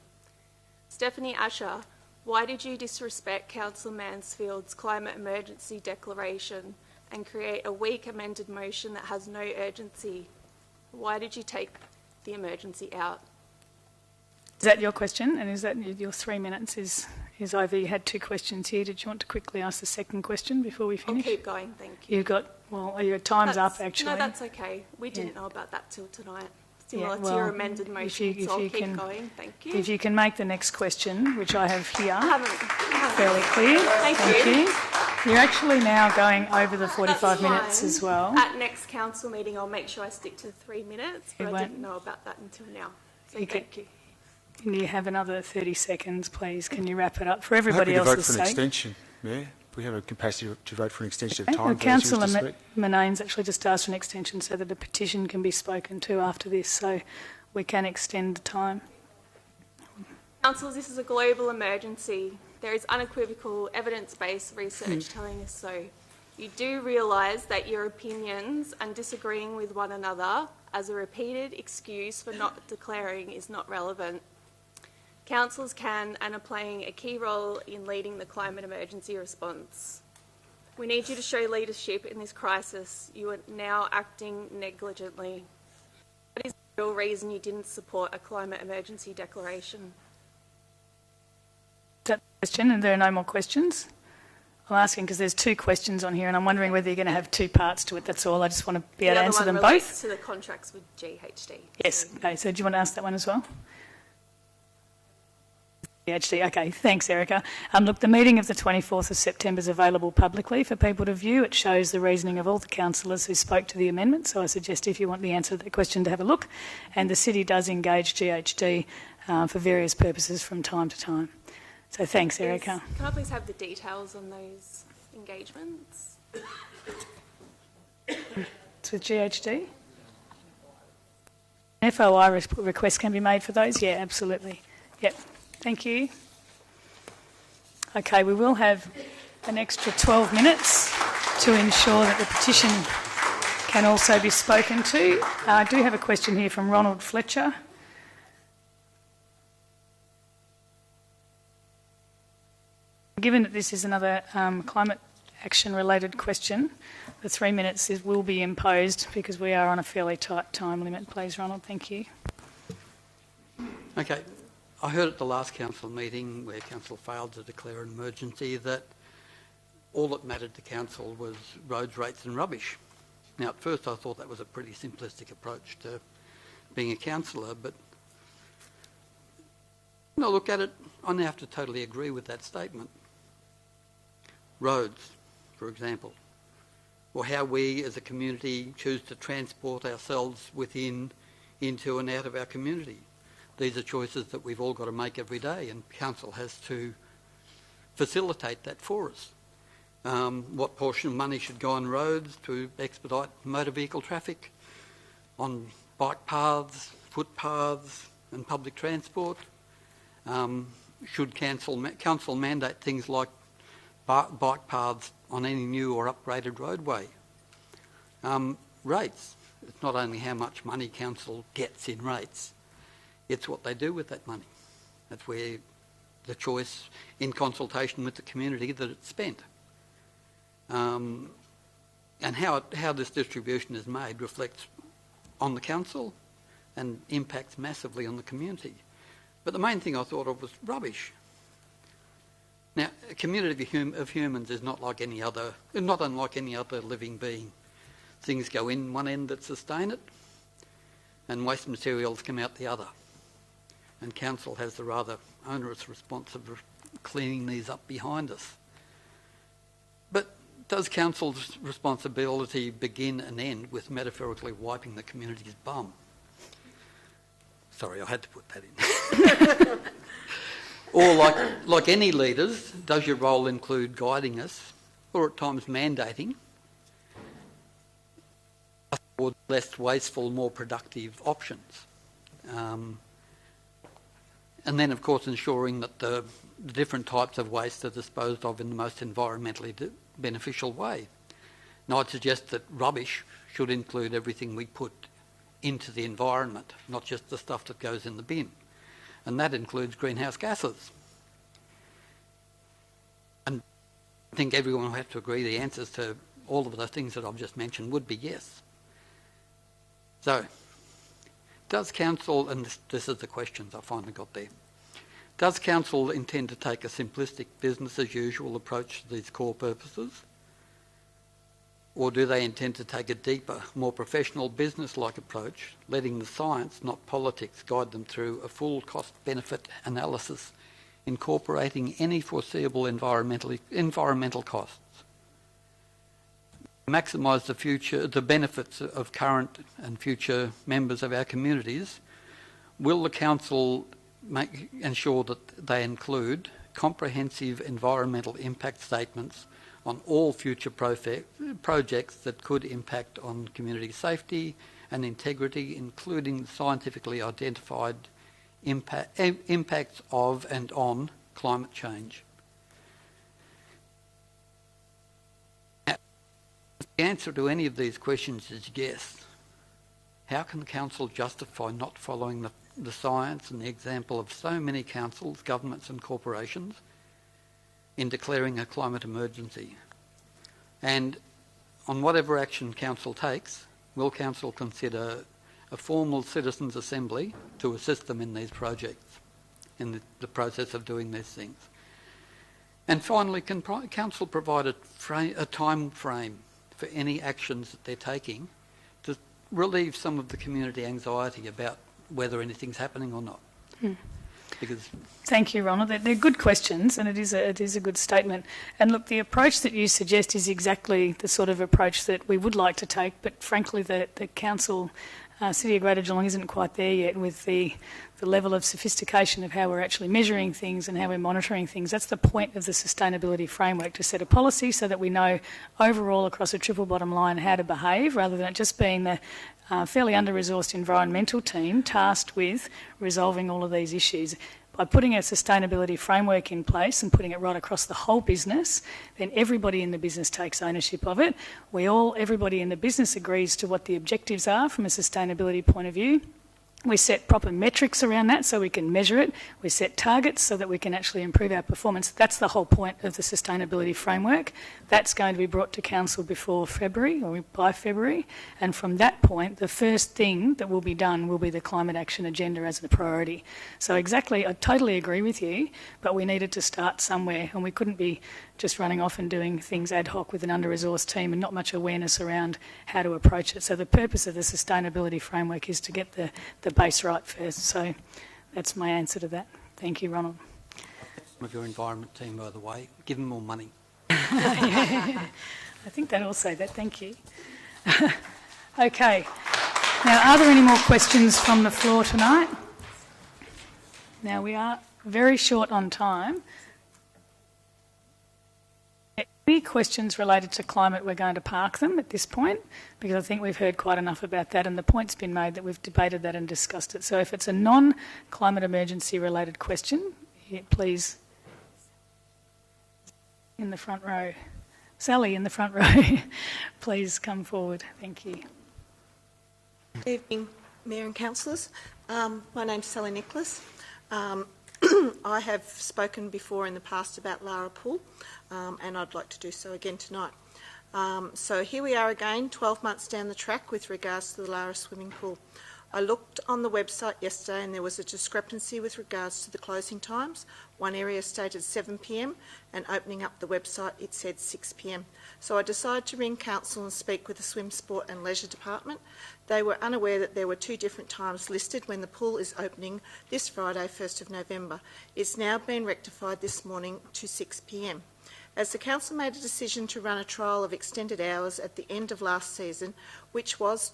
Stephanie Asher, why did you disrespect Councillor Mansfield's climate emergency declaration and create a weak amended motion that has no urgency? Why did you take the emergency out? Is that your question? And is that your 3 minutes is over? You had 2 questions here. Did you want to quickly ask the second question before we finish? I'll keep going, thank you. You've got, well, your time's up actually. No, that's okay. We didn't know about that till tonight. Similar Yeah, to your amended motion, so I'll keep going. Thank you. If you can make the next question, which I have here, I haven't. fairly clear. Thank you. You're actually now going over the 45 minutes as well. At next council meeting, I'll make sure I stick to 3 minutes, but I didn't know about that until now. So thank you. Can you have another 30 seconds, please? Can you wrap it up for everybody else's sake? Happy to vote for an extension, Mayor. We have a capacity to vote for an extension of time. Well, Councillor Monnane's actually just asked for an extension so that the petition can be spoken to after this, so we can extend the time. Councillors, this is a global emergency. There is unequivocal evidence-based research telling us so. You do realise that your opinions and disagreeing with one another as a repeated excuse for not declaring is not relevant. Councillors can and are playing a key role in leading the climate emergency response. We need you to show leadership in this crisis. You are now acting negligently. What is the real reason you didn't support a climate emergency declaration? Is that the question? And there are no more questions? I'm asking because there's 2 questions on here and I'm wondering whether you're going to have 2 parts to it. That's all. I just want to be able to answer them both. The other one relates to the contracts with GHD. Yes. Okay. So do you want to ask that one as well? GHD. Okay. Thanks, Erica. Look, the meeting of the 24th of September is available publicly for people to view. It shows the reasoning of all the councillors who spoke to the amendment. So I suggest if you want the answer to that question to have a look. And the city does engage GHD for various purposes from time to time. So thanks, Erica. Can I please have the details on those engagements? It's with GHD? An FOI request can be made for those? Yeah, absolutely. Yep. Thank you. Okay, we will have an extra 12 minutes to ensure that the petition can also be spoken to. I do have a question here from Ronald Fletcher. Given that this is another climate action related question, the 3 minutes will be imposed because we are on a fairly tight time limit. Please, Ronald, thank you. Okay. I heard at the last council meeting where council failed to declare an emergency that all that mattered to council was roads, rates and rubbish. Now, at first I thought that was a pretty simplistic approach to being a councillor, but when I look at it, I now have to totally agree with that statement. Roads, for example, or how we as a community choose to transport ourselves within, into and out of our community. These are choices that we've all got to make every day, and council has to facilitate that for us. What portion of money should go on roads to expedite motor vehicle traffic, on bike paths, footpaths and public transport? Should council mandate things like bike paths on any new or upgraded roadway? Rates. It's not only how much money council gets in rates, it's what they do with that money. That's where the choice in consultation with the community that it's spent. And how this distribution is made reflects on the council and impacts massively on the community. But the main thing I thought of was rubbish. Now, a community of humans is not unlike any other living being. Things go in one end that sustain it, and waste materials come out the other. And council has the rather onerous response of cleaning these up behind us. But does council's responsibility begin and end with metaphorically wiping the community's bum? Sorry, I had to put that in. Or like any leaders, does your role include guiding us, or at times mandating, towards less wasteful, more productive options? And then, of course, ensuring that the different types of waste are disposed of in the most environmentally beneficial way. Now, I'd suggest that rubbish should include everything we put into the environment, not just the stuff that goes in the bin. And that includes greenhouse gases. And I think everyone will have to agree the answers to all of the things that I've just mentioned would be yes. So, does Council, and this is the questions I finally got there, does Council intend to take a simplistic business as usual approach to these core purposes? Or do they intend to take a deeper, more professional business-like approach, letting the science, not politics, guide them through a full cost-benefit analysis, incorporating any foreseeable environmental costs? Maximise the benefits of current and future members of our communities, will the Council ensure that they include comprehensive environmental impact statements on all future projects that could impact on community safety and integrity, including scientifically identified impacts of and on climate change? If the answer to any of these questions is yes, how can the Council justify not following the science and the example of so many councils, governments and corporations in declaring a climate emergency? And on whatever action Council takes, will Council consider a formal citizens' assembly to assist them in these projects, in the process of doing these things? And finally, can Council provide a time frame for any actions that they're taking to relieve some of the community anxiety about whether anything's happening or not? Because thank you, Ronald. They're good questions, and it is a good statement. And look, the approach that you suggest is exactly the sort of approach that we would like to take, but frankly the Council, City of Greater Geelong isn't quite there yet with the level of sophistication of how we're actually measuring things and how we're monitoring things. That's the point of the sustainability framework, to set a policy so that we know overall across a triple bottom line how to behave, rather than it just being the fairly under-resourced environmental team tasked with resolving all of these issues. By putting a sustainability framework in place and putting it right across the whole business, then everybody in the business takes ownership of it. Everybody in the business agrees to what the objectives are from a sustainability point of view. We set proper metrics around that so we can measure it. We set targets so that we can actually improve our performance. That's the whole point of the sustainability framework. That's going to be brought to Council before February, or by February. And from that point, the first thing that will be done will be the climate action agenda as the priority. So exactly, I totally agree with you, but we needed to start somewhere, and we couldn't be just running off and doing things ad hoc with an under-resourced team and not much awareness around how to approach it. So the purpose of the sustainability framework is to get the base right first. So that's my answer to that. Thank you, Ronald. Of your environment team, by the way, give them more money. I think they'd all say that. Thank you. Okay. Now, are there any more questions from the floor tonight? Now, we are very short on time. Any questions related to climate, we're going to park them at this point, because I think we've heard quite enough about that, and the point's been made that we've debated that and discussed it. So if it's a non-climate emergency related question, please, in the front row. Sally, in the front row, please come forward. Thank you. Good evening, Mayor and Councillors. My name's Sally Nicholas. I have spoken before in the past about Lara Pool, and I'd like to do so again tonight. So here we are again, 12 months down the track with regards to the Lara swimming pool. I looked on the website yesterday and there was a discrepancy with regards to the closing times. One area stated 7 p.m. and opening up the website it said 6 p.m. So I decided to ring Council and speak with the Swim, Sport and Leisure Department. They were unaware that there were two different times listed when the pool is opening this Friday, 1st of November. It's now been rectified this morning to 6 p.m. As the Council made a decision to run a trial of extended hours at the end of last season, which was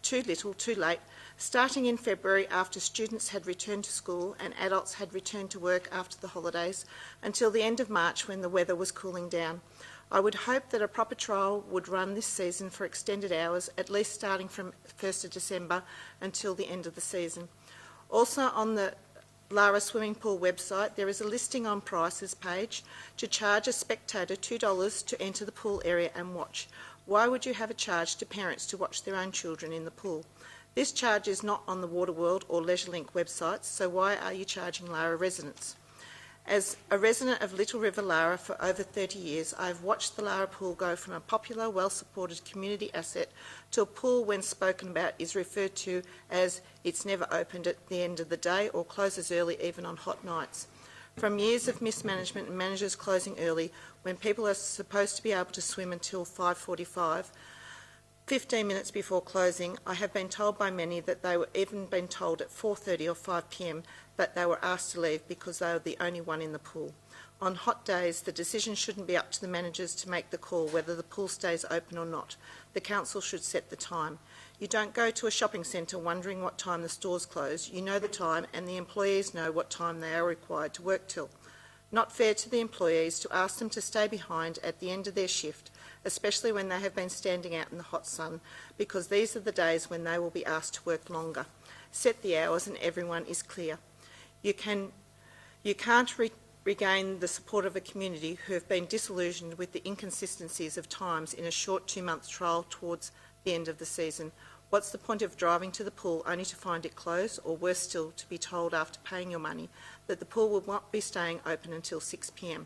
too little, too late, starting in February after students had returned to school and adults had returned to work after the holidays, until the end of March when the weather was cooling down. I would hope that a proper trial would run this season for extended hours, at least starting from 1st of December until the end of the season. Also on the Lara Swimming Pool website, there is a listing on prices page to charge a spectator $2 to enter the pool area and watch. Why would you have a charge to parents to watch their own children in the pool? This charge is not on the Waterworld or LeisureLink websites, so why are you charging Lara residents? As a resident of Little River Lara for over 30 years, I have watched the Lara pool go from a popular, well-supported community asset to a pool when spoken about is referred to as it's never opened at the end of the day or closes early even on hot nights. From years of mismanagement and managers closing early when people are supposed to be able to swim until 5:45, 15 minutes before closing, I have been told by many that they were even been told at 4:30 or 5 p.m. that they were asked to leave because they were the only one in the pool. On hot days, the decision shouldn't be up to the managers to make the call whether the pool stays open or not. The council should set the time. You don't go to a shopping centre wondering what time the stores close. You know the time, and the employees know what time they are required to work till. Not fair to the employees to ask them to stay behind at the end of their shift, especially when they have been standing out in the hot sun, because these are the days when they will be asked to work longer. Set the hours and everyone is clear. You can't regain the support of a community who have been disillusioned with the inconsistencies of times in a short 2-month trial towards the end of the season. What's the point of driving to the pool only to find it closed, or worse still, to be told after paying your money that the pool will not be staying open until 6 p.m?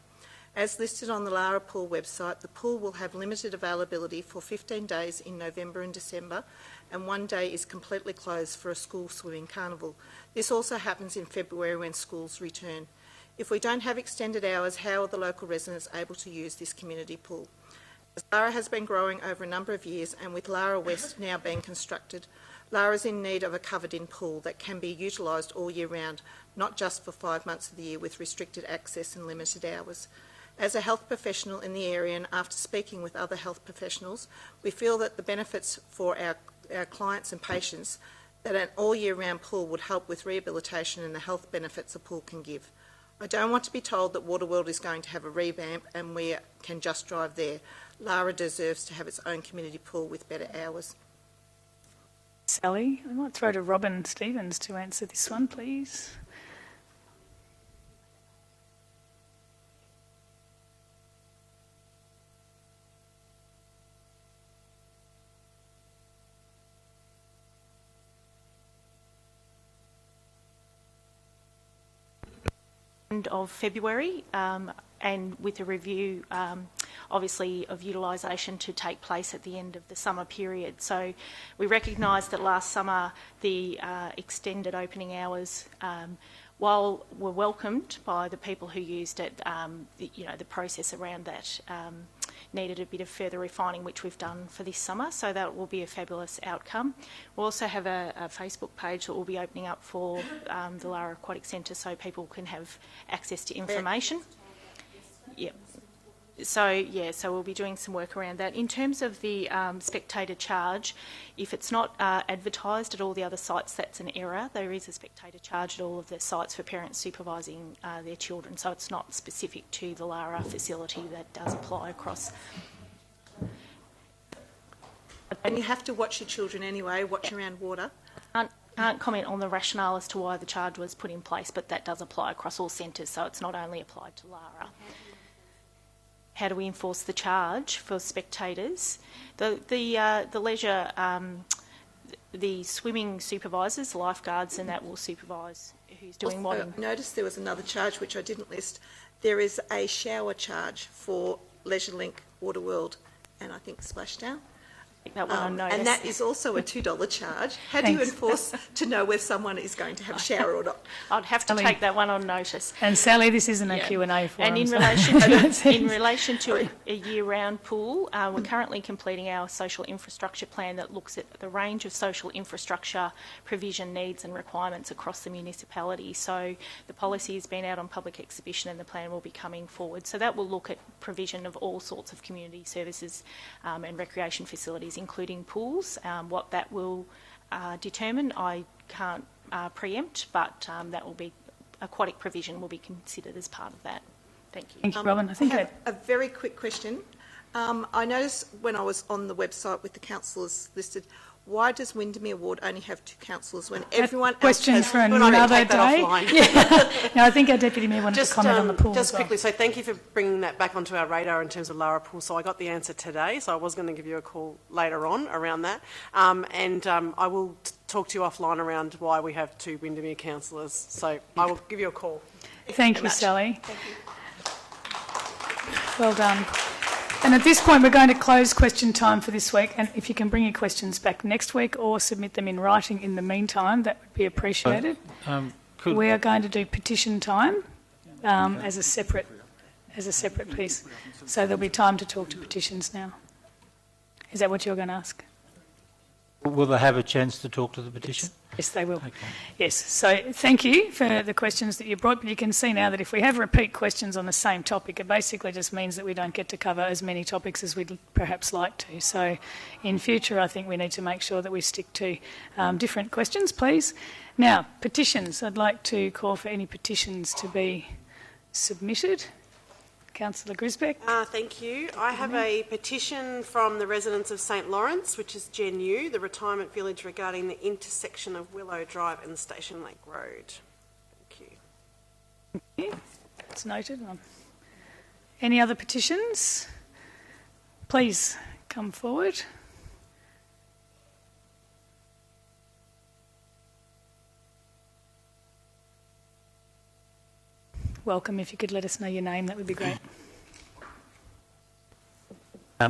As listed on the Lara Pool website, the pool will have limited availability for 15 days in November and December, and 1 day is completely closed for a school swimming carnival. This also happens in February when schools return. If we don't have extended hours, how are the local residents able to use this community pool? As Lara has been growing over a number of years, and with Lara West now being constructed, Lara is in need of a covered-in pool that can be utilised all year round, not just for 5 months of the year with restricted access and limited hours. As a health professional in the area, and after speaking with other health professionals, we feel that the benefits for our clients and patients that an all-year-round pool would help with rehabilitation and the health benefits a pool can give. I don't want to be told that Waterworld is going to have a revamp and we can just drive there. Lara deserves to have its own community pool with better hours. Sally, I might throw to Robin Stevens to answer this one, please. End of February, and with a review obviously of utilisation to take place at the end of the summer period. So we recognise that last summer the extended opening hours, while were welcomed by the people who used it, the process around that needed a bit of further refining, which we've done for this summer, so that will be a fabulous outcome. We'll also have a Facebook page that will be opening up for the Lara Aquatic Centre so people can have access to information. Yep. So we'll be doing some work around that. In terms of the spectator charge, if it's not advertised at all the other sites, that's an error. There is a spectator charge at all of the sites for parents supervising their children, so it's not specific to the Lara facility. That does apply across. And you have to watch your children anyway, watch around water. Can't comment on the rationale as to why the charge was put in place, but that does apply across all centres, so it's not only applied to Lara. How do we enforce the charge for spectators? The leisure, the swimming supervisors, lifeguards, and that will supervise who's doing what. I noticed there was another charge which I didn't list. There is a shower charge for LeisureLink, Waterworld, and I think Splashdown. That one on notice. And that is also a $2 charge. How do you enforce to know whether someone is going to have a shower or not? I'd have to take that one on notice. And Sally, this isn't a Q&A forum. And in relation to a year-round pool, we're currently completing our social infrastructure plan that looks at the range of social infrastructure provision needs and requirements across the municipality. So the policy has been out on public exhibition and the plan will be coming forward. So that will look at provision of all sorts of community services and recreation facilities, including pools. What that will determine, I can't preempt, but that will be aquatic provision will be considered as part of that. Thank you. Thank you, Robin. I have a very quick question. I noticed when I was on the website with the councillors listed, why does Windermere Ward only have 2 councillors when everyone question else has... for another day. Yeah. No, I think our Deputy Mayor wanted to comment on the pool Just as well. quickly, so thank you for bringing that back onto our radar in terms of Lara Pool. So I got the answer today, so I was going to give you a call later on around that. I will talk to you offline around why we have 2 Windermere councillors. So I will give you a call. Thank you, Sally. Thank you. Well done. And at this point, we're going to close question time for this week. And if you can bring your questions back next week or submit them in writing in the meantime, that would be appreciated. We are going to do petition time as a separate piece. So there'll be time to talk to petitions now. Is that what you're going to ask? Will they have a chance to talk to the petition? Yes, they will. Okay. Yes. So thank you for the questions that you brought. But you can see now that if we have repeat questions on the same topic, it basically just means that we don't get to cover as many topics as we'd perhaps like to. So in future, I think we need to make sure that we stick to different questions, please. Now, petitions. I'd like to call for any petitions to be submitted. Councillor Grisbeck. Thank you. I have a petition from the residents of St Lawrence, which is Gen U, the retirement village, regarding the intersection of Willow Drive and Station Lake Road. Thank you. Thank you. That's noted. Any other petitions? Please come forward. Welcome. If you could let us know your name, that would be great.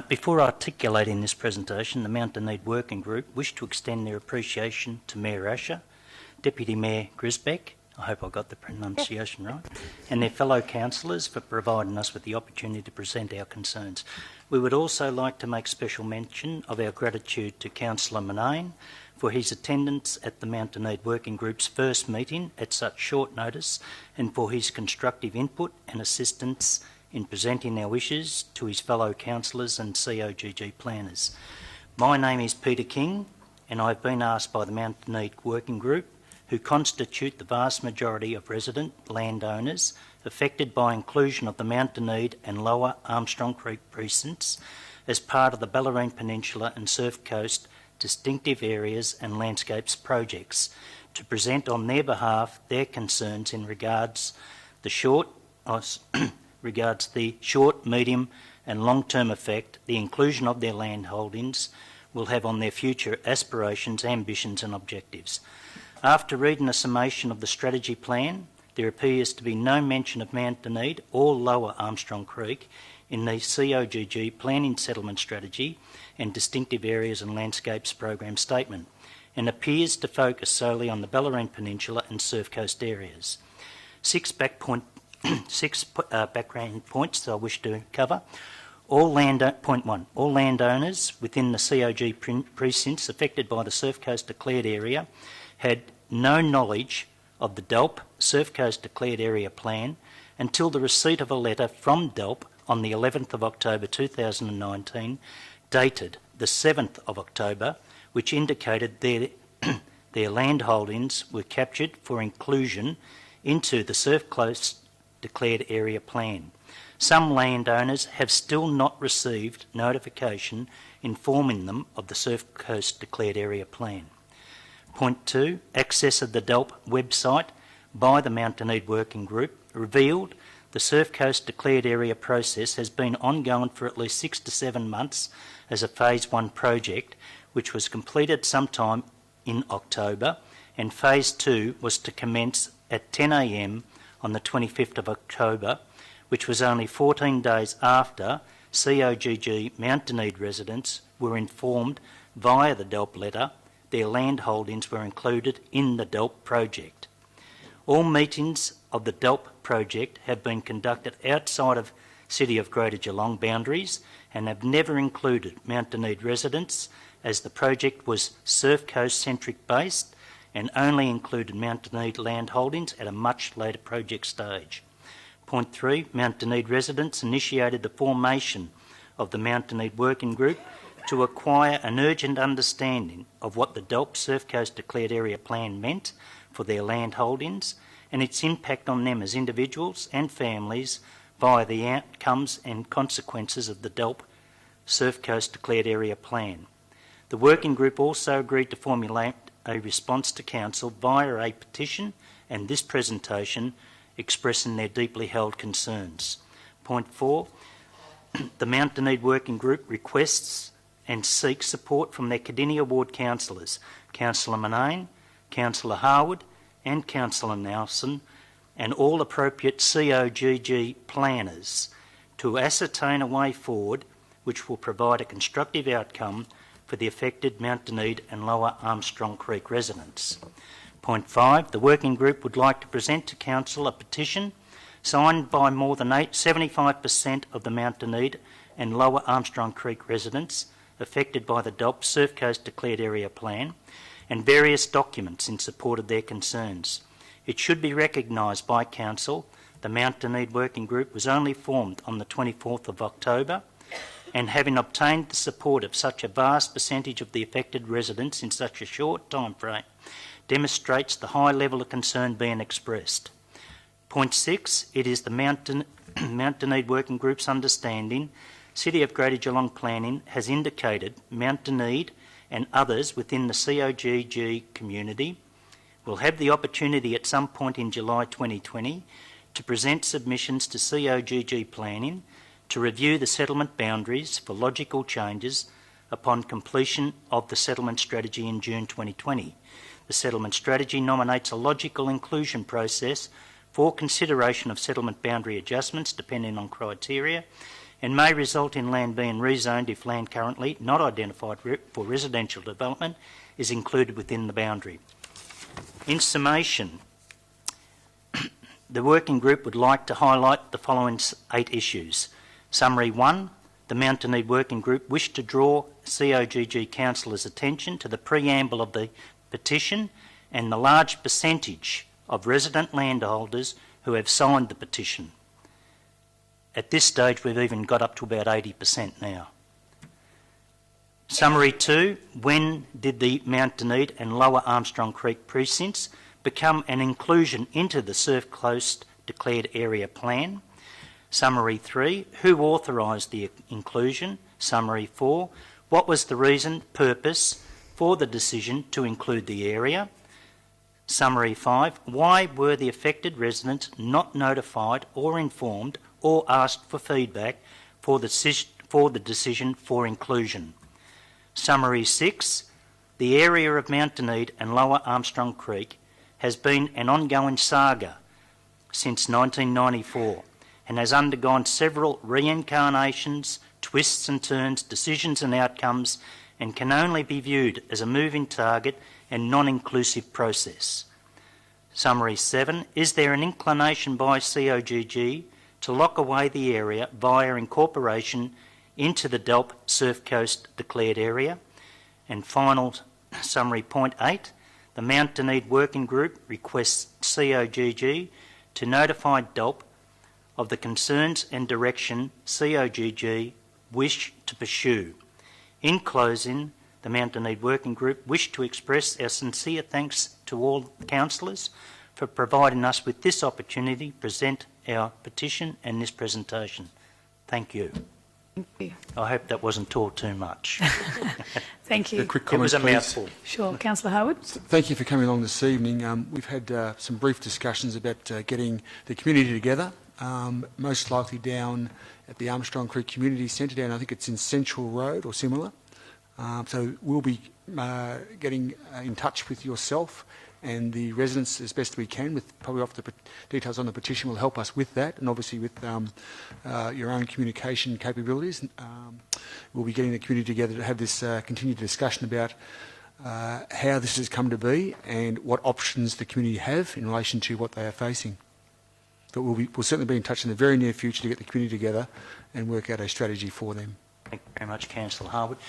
Before articulating this presentation, the Monnaine Working Group wish to extend their appreciation to Mayor Asher, Deputy Mayor Grisbeck, I hope I got the pronunciation right, and their fellow councillors for providing us with the opportunity to present our concerns. We would also like to make special mention of our gratitude to Councillor Monnaine for his attendance at the Monnaine Working Group's first meeting at such short notice, and for his constructive input and assistance in presenting our wishes to his fellow councillors and COGG planners. My name is Peter King, and I've been asked by the Monnaine Working Group, who constitute the vast majority of resident landowners affected by inclusion of the Monnaine and Lower Armstrong Creek precincts as part of the Bellarine Peninsula and Surf Coast Distinctive Areas and Landscapes projects, to present on their behalf their concerns in regards the short, medium and long-term effect the inclusion of their land holdings will have on their future aspirations, ambitions and objectives. After reading a summation of the strategy plan, there appears to be no mention of Manzine or Lower Armstrong Creek in the COGG Planning Settlement Strategy and Distinctive Areas and Landscapes Program statement, and appears to focus solely on the Bellarine Peninsula and Surf Coast areas. Six background points that I wish to cover. Point 1. All landowners within the COG precincts affected by the Surf Coast Declared Area had no knowledge of the DELP Surf Coast Declared Area Plan until the receipt of a letter from DELP on the 11th of October 2019, dated the 7th of October, which indicated their land holdings were captured for inclusion into the Surf Coast Declared Area Plan. Some landowners have still not received notification informing them of the Surf Coast Declared Area Plan. Point 2, access of the DELP website by the Monnaine Working Group revealed the Surf Coast Declared Area process has been ongoing for at least 6 to 7 months as a Phase 1 project, which was completed sometime in October, and Phase 2 was to commence at 10 a.m. on the 25th of October, which was only 14 days after COGG Monnaine residents were informed via the DELP letter their land holdings were included in the DELP project. All meetings of the DELP project have been conducted outside of City of Greater Geelong boundaries and have never included Monnaine residents, as the project was Surf Coast centric based and only included Monnaine land holdings at a much later project stage. Point 3, Monnaine residents initiated the formation of the Monnaine Working Group to acquire an urgent understanding of what the DELP Surf Coast Declared Area Plan meant for their land holdings and its impact on them as individuals and families via the outcomes and consequences of the DELP Surf Coast Declared Area Plan. The working group also agreed to formulate a response to Council via a petition and this presentation expressing their deeply held concerns. Point 4, the Mount Dunedin Working Group requests and seeks support from their Cardinia Ward councillors, Councillor Monnaine, Councillor Harwood and Councillor Nelson, and all appropriate COGG planners to ascertain a way forward which will provide a constructive outcome for the affected Mount Dunedin and Lower Armstrong Creek residents. Point 5, the working group would like to present to Council a petition signed by more than 75% of the Mount Dunedin and Lower Armstrong Creek residents affected by the DOP Surf Coast Declared Area Plan and various documents in support of their concerns. It should be recognised by Council the Mount Dunedin Working Group was only formed on the 24th of October, and having obtained the support of such a vast percentage of the affected residents in such a short time frame demonstrates the high level of concern being expressed. Point 6, it is the Mount Dunedin Working Group's understanding City of Greater Geelong Planning has indicated Mount Dunedin and others within the COGG community will have the opportunity at some point in July 2020 to present submissions to COGG Planning to review the settlement boundaries for logical changes upon completion of the settlement strategy in June 2020. The settlement strategy nominates a logical inclusion process for consideration of settlement boundary adjustments depending on criteria and may result in land being rezoned if land currently not identified for residential development is included within the boundary. In summation, the working group would like to highlight the following 8 issues. Summary 1, the Mount Dunedin Working Group wished to draw COGG councillors' attention to the preamble of the petition and the large percentage of resident landholders who have signed the petition. At this stage, we've even got up to about 80% now. Summary 2, when did the Mount Dunedin and Lower Armstrong Creek precincts become an inclusion into the Surf Coast Declared Area Plan? Summary 3, who authorised the inclusion? Summary 4, what was the reason, purpose for the decision to include the area? Summary 5, why were the affected residents not notified or informed or asked for feedback for the decision for inclusion? Summary 6, the area of Mount Dunedin and Lower Armstrong Creek has been an ongoing saga since 1994 and has undergone several reincarnations, twists and turns, decisions and outcomes, and can only be viewed as a moving target and non-inclusive process. Summary 7, is there an inclination by COGG to lock away the area via incorporation into the DELP Surf Coast Declared Area? And final summary, point 8, the Mount Dunedin Working Group requests COGG to notify DELP of the concerns and direction COGG wish to pursue. In closing, the Mount Dunedin Working Group wish to express our sincere thanks to all councillors for providing us with this opportunity to present our petition and this presentation. Thank you. Thank you. I hope that wasn't taught too much. Thank you. A quick comment, it was a please. mouthful. Sure. Councillor Harwood. Thank you for coming along this evening. We've had some brief discussions about getting the community together, most likely down at the Armstrong Creek Community Centre down, I think it's in Central Road or similar. So we'll be getting in touch with yourself and the residents as best we can, with probably off the details on the petition will help us with that, and obviously with your own communication capabilities. We'll be getting the community together to have this continued discussion about how this has come to be and what options the community have in relation to what they are facing. But we'll certainly be in touch in the very near future to get the community together and work out a strategy for them. Thank you very much, Councillor Harwood.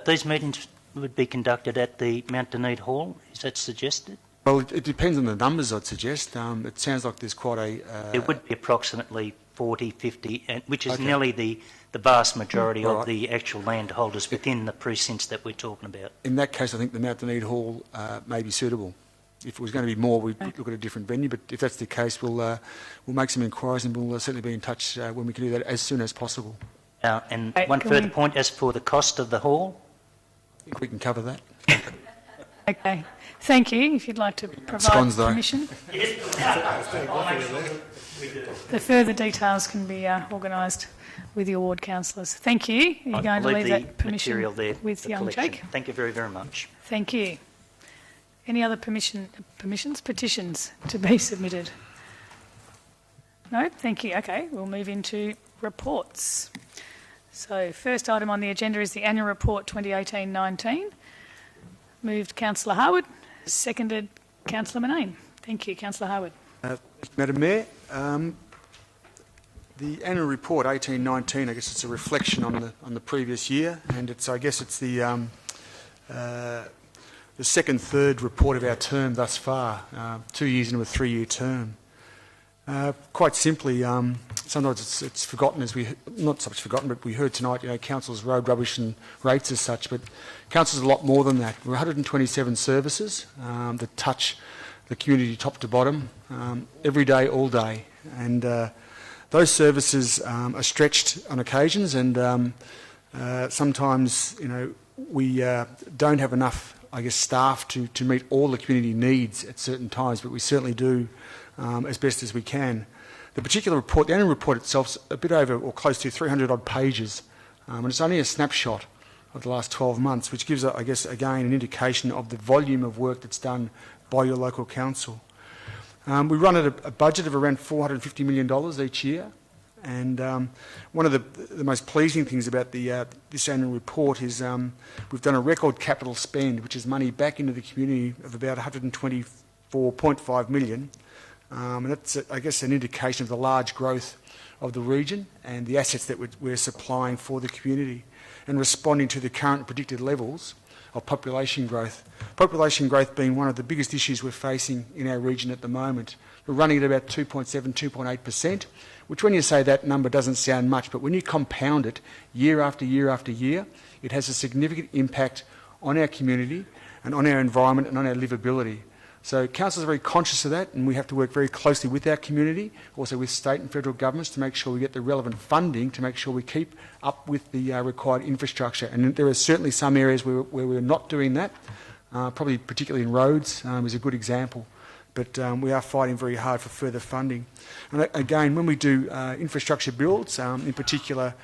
These meetings would be conducted at the Mount Dunedin Hall, is that suggested? Well, it depends on the numbers, I'd suggest. It sounds like there's quite a... It would be approximately 40, 50, which is nearly the vast majority of the actual landholders within the precincts that we're talking about. In that case, I think the Mount Dunedin Hall may be suitable. If it was going to be more, we'd look at a different venue, but if that's the case, we'll make some inquiries and we'll certainly be in touch when we can do that as soon as possible. And one further point, as for the cost of the hall? We can cover that. Okay. Thank you. If you'd like to provide Scones, though. permission. The further details can be organised with your ward councillors. Thank you. Are you going to leave that permission material there, with the young collection. Jake? Thank you very, very much. Thank you. Any other petitions to be submitted? No? Thank you. Okay, we'll move into reports. So first item on the agenda is the annual report 2018-19. Moved Councillor Harwood, seconded Councillor Monnaine. Thank you, Councillor Harwood. Madam Mayor, the annual report 18-19, I guess it's a reflection on the previous year, and it's the third report of our term thus far, 2 years into a 3-year term. Quite simply, sometimes it's forgotten, not so much forgotten, but we heard tonight, council's road rubbish and rates as such, but council's a lot more than that. We're 127 services that touch the community top to bottom, every day, all day, and those services are stretched on occasions, and sometimes, we don't have enough, staff to meet all the community needs at certain times, but we certainly do as best as we can. The particular report, the annual report itself, is a bit over or close to 300 odd pages, and it's only a snapshot of the last 12 months, which gives, again, an indication of the volume of work that's done by your local council. We run at a budget of around $450 million each year, and one of the most pleasing things about this annual report is we've done a record capital spend, which is money back into the community of about $124.5 million. And that's, an indication of the large growth of the region and the assets that we're supplying for the community and responding to the current predicted levels of population growth. Population growth being one of the biggest issues we're facing in our region at the moment. We're running at about 2.7, 2.8%, which when you say that number doesn't sound much, but when you compound it year after year after year, it has a significant impact on our community and on our environment and on our livability. So council is very conscious of that, and we have to work very closely with our community, also with state and federal governments, to make sure we get the relevant funding to make sure we keep up with the required infrastructure. And there are certainly some areas where we're not doing that, probably particularly in roads is a good example. But we are fighting very hard for further funding. And again, when we do infrastructure builds, in particular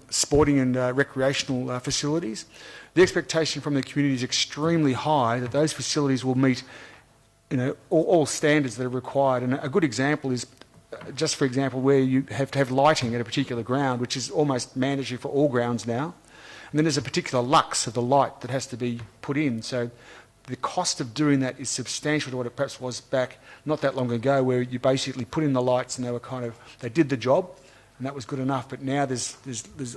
sporting and recreational facilities, the expectation from the community is extremely high that those facilities will meet, all standards that are required. And a good example is, just for example, where you have to have lighting at a particular ground, which is almost mandatory for all grounds now. And then there's a particular lux of the light that has to be put in. So the cost of doing that is substantial to what it perhaps was back not that long ago, where you basically put in the lights and they did the job, and that was good enough. But now there's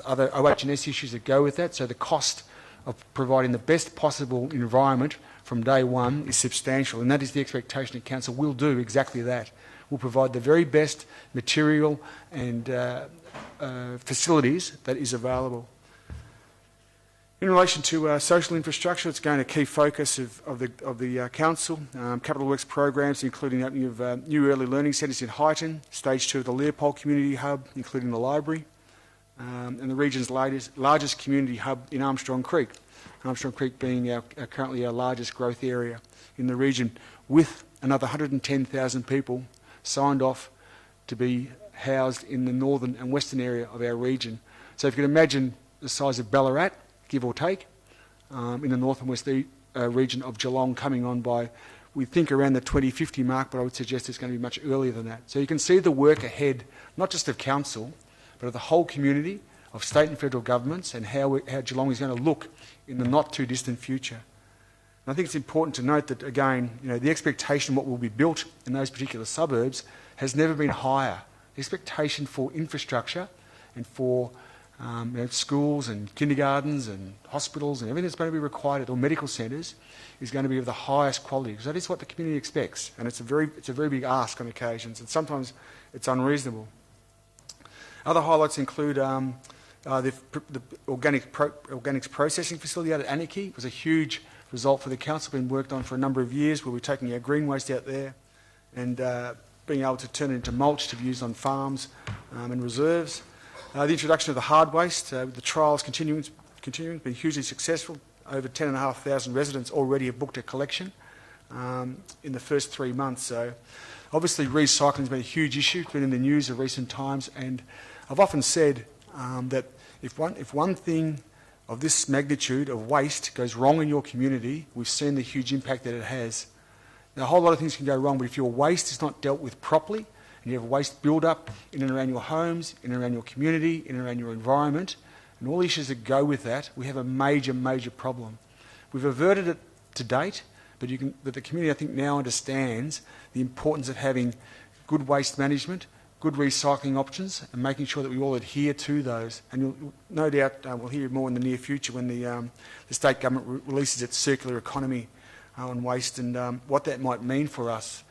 other OH&S issues that go with that. So the cost of providing the best possible environment from day one is substantial, and that is the expectation that council will do exactly that. We'll provide the very best material and facilities that is available. In relation to social infrastructure, it's going to key focus of the council. Capital works programs, including the opening of new early learning centres in Highton, stage 2 of the Leopold Community Hub, including the library, and the region's largest community hub in Armstrong Creek. Armstrong Creek being currently our largest growth area in the region, with another 110,000 people signed off to be housed in the northern and western area of our region. So if you can imagine the size of Ballarat, give or take, in the north and west region of Geelong coming on by, we think, around the 2050 mark, but I would suggest it's going to be much earlier than that. So you can see the work ahead, not just of council, but of the whole community, of state and federal governments, and how Geelong is going to look in the not too distant future. And I think it's important to note that, again, the expectation of what will be built in those particular suburbs has never been higher. The expectation for infrastructure and for schools and kindergartens and hospitals and everything that's going to be required, or medical centres, is going to be of the highest quality, because that is what the community expects, and it's a very big ask on occasions, and sometimes it's unreasonable. Other highlights include the organics processing facility out at Anarchy. It was a huge result for the council, been worked on for a number of years, where we're taking our green waste out there and being able to turn it into mulch to be used on farms and reserves. The introduction of the hard waste, the trials continuing, been hugely successful. over 10,500 residents already have booked a collection in the first 3 months. So obviously recycling has been a huge issue. It's been in the news of recent times, and I've often said that if one thing of this magnitude of waste goes wrong in your community, we've seen the huge impact that it has. Now, a whole lot of things can go wrong, but if your waste is not dealt with properly, and you have waste build up in and around your homes, in and around your community, in and around your environment, and all the issues that go with that, we have a major, major problem. We've averted it to date, but the community, I think, now understands the importance of having good waste management, good recycling options, and making sure that we all adhere to those. And you'll, no doubt we'll hear more in the near future when the state government releases its circular economy on waste and what that might mean for us,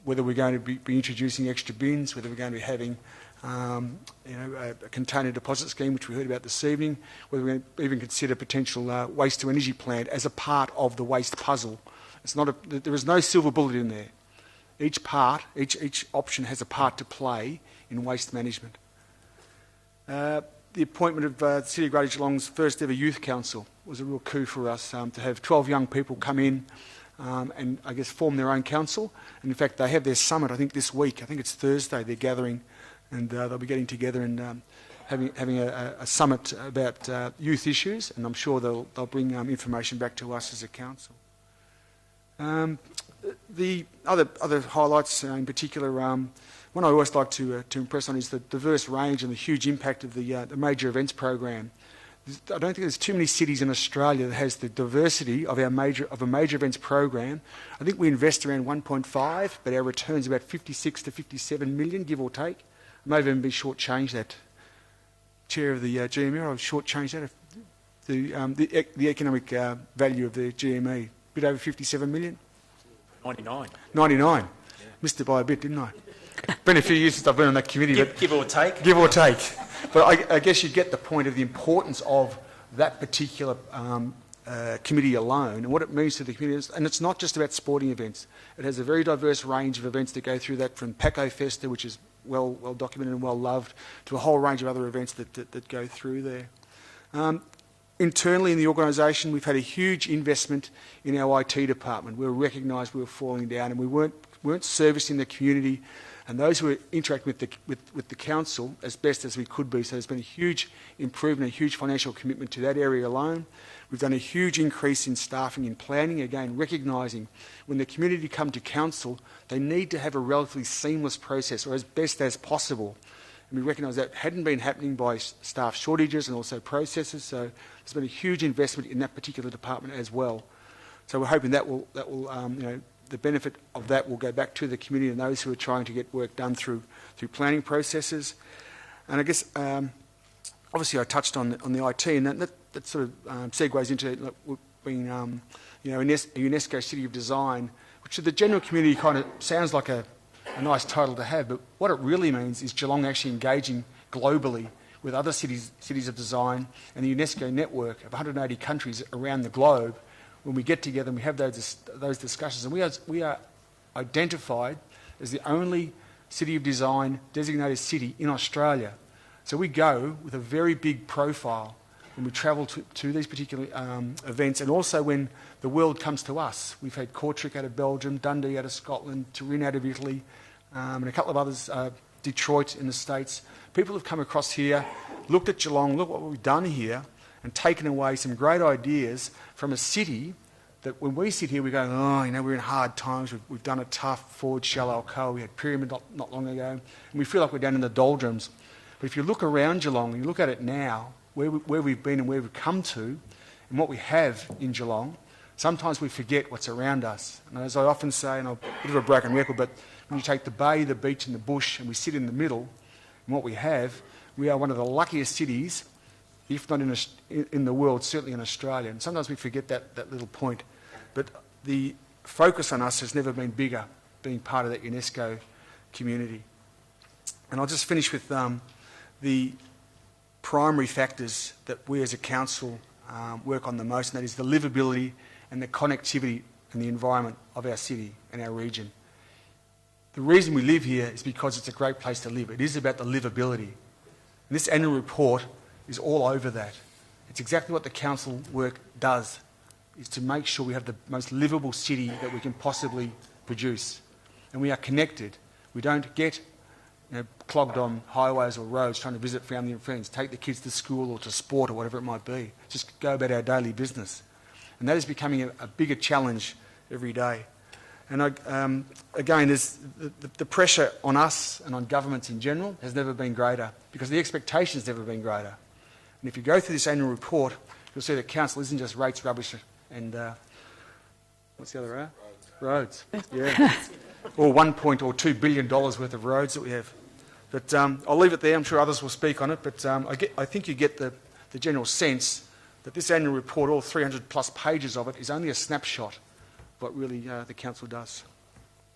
whether we're going to be introducing extra bins, whether we're going to be having a container deposit scheme, which we heard about this evening, whether we're going to even consider potential waste-to-energy plant as a part of the waste puzzle. There is no silver bullet in there. Each option has a part to play in waste management. The appointment of the City of Greater Geelong's first ever Youth Council was a real coup for us, to have 12 young people come in and I guess form their own council. And in fact, they have their summit, I think, this week. I think it's Thursday they're gathering, and they'll be getting together and having a summit about youth issues, and I'm sure they'll bring information back to us as a council. The other highlights in particular, one I always like to impress on is the diverse range and the huge impact of the major events program. I don't think there's too many cities in Australia that has the diversity of a major events program. I think we invest around 1.5, but our return's about 56 to 57 million, give or take. I may even be shortchanged that. Chair of the GME, I've shortchanged that. The economic value of the GME, a bit over 57 million. 99. 99. Yeah. Missed it by a bit, didn't I? Been a few years since I've been on that committee. Give or take. Give or take. But I guess you get the point of the importance of that particular committee alone and what it means to the community. And it's not just about sporting events. It has a very diverse range of events that go through that, from Paco Festa, which is well documented and well loved, to a whole range of other events that go through there. Internally in the organisation, we've had a huge investment in our IT department. We recognised we were falling down, and we weren't servicing the community and those who were interacting with the council as best as we could be. So there's been a huge improvement, a huge financial commitment to that area alone. We've done a huge increase in staffing in planning, again recognising when the community come to council, they need to have a relatively seamless process, or as best as possible. And we recognise that hadn't been happening by staff shortages and also processes. So there's been a huge investment in that particular department as well. So we're hoping that will the benefit of that will go back to the community and those who are trying to get work done through planning processes. And I guess obviously I touched on the IT, and that sort of segues into being a UNESCO City of Design, which to the general community kind of sounds like a nice title to have, but what it really means is Geelong actually engaging globally with other cities of design and the UNESCO network of 180 countries around the globe. When we get together and we have those discussions, and we are identified as the only City of Design designated city in Australia. So we go with a very big profile when we travel to these particular events, and also when the world comes to us. We've had Kortrijk out of Belgium, Dundee out of Scotland, Turin out of Italy, and a couple of others, Detroit in the States. People have come across here, looked at Geelong, look what we've done here, and taken away some great ideas from a city that when we sit here we go, we're in hard times, we've done it tough, Ford, Shell, Alcoa, we had Pyramid not long ago, and we feel like we're down in the doldrums. But if you look around Geelong and you look at it now, where we've been and where we've come to, and what we have in Geelong, sometimes we forget what's around us. And as I often say, and I'm a bit of a broken record, but when you take the bay, the beach and the bush and we sit in the middle, and what we have, we are one of the luckiest cities, if not in the world, certainly in Australia. And sometimes we forget that little point. But the focus on us has never been bigger, being part of that UNESCO community. And I'll just finish with the primary factors that we as a council work on the most, and that is the livability and the connectivity and the environment of our city and our region. The reason we live here is because it's a great place to live. It is about the livability. And this annual report is all over that. It's exactly what the council work does. is to make sure we have the most livable city that we can possibly produce. And we are connected. We don't get clogged on highways or roads trying to visit family and friends, take the kids to school or to sport or whatever it might be. Just go about our daily business. And that is becoming a bigger challenge every day. And again, the pressure on us and on governments in general has never been greater because the expectation's never been greater. And if you go through this annual report, you'll see that council isn't just rates, rubbish and... what's the other row? Roads. Yeah. Or $2 billion worth of roads that we have. But I'll leave it there. I'm sure others will speak on it. But I think you get the general sense that this annual report, all 300 plus pages of it, is only a snapshot of what really the council does.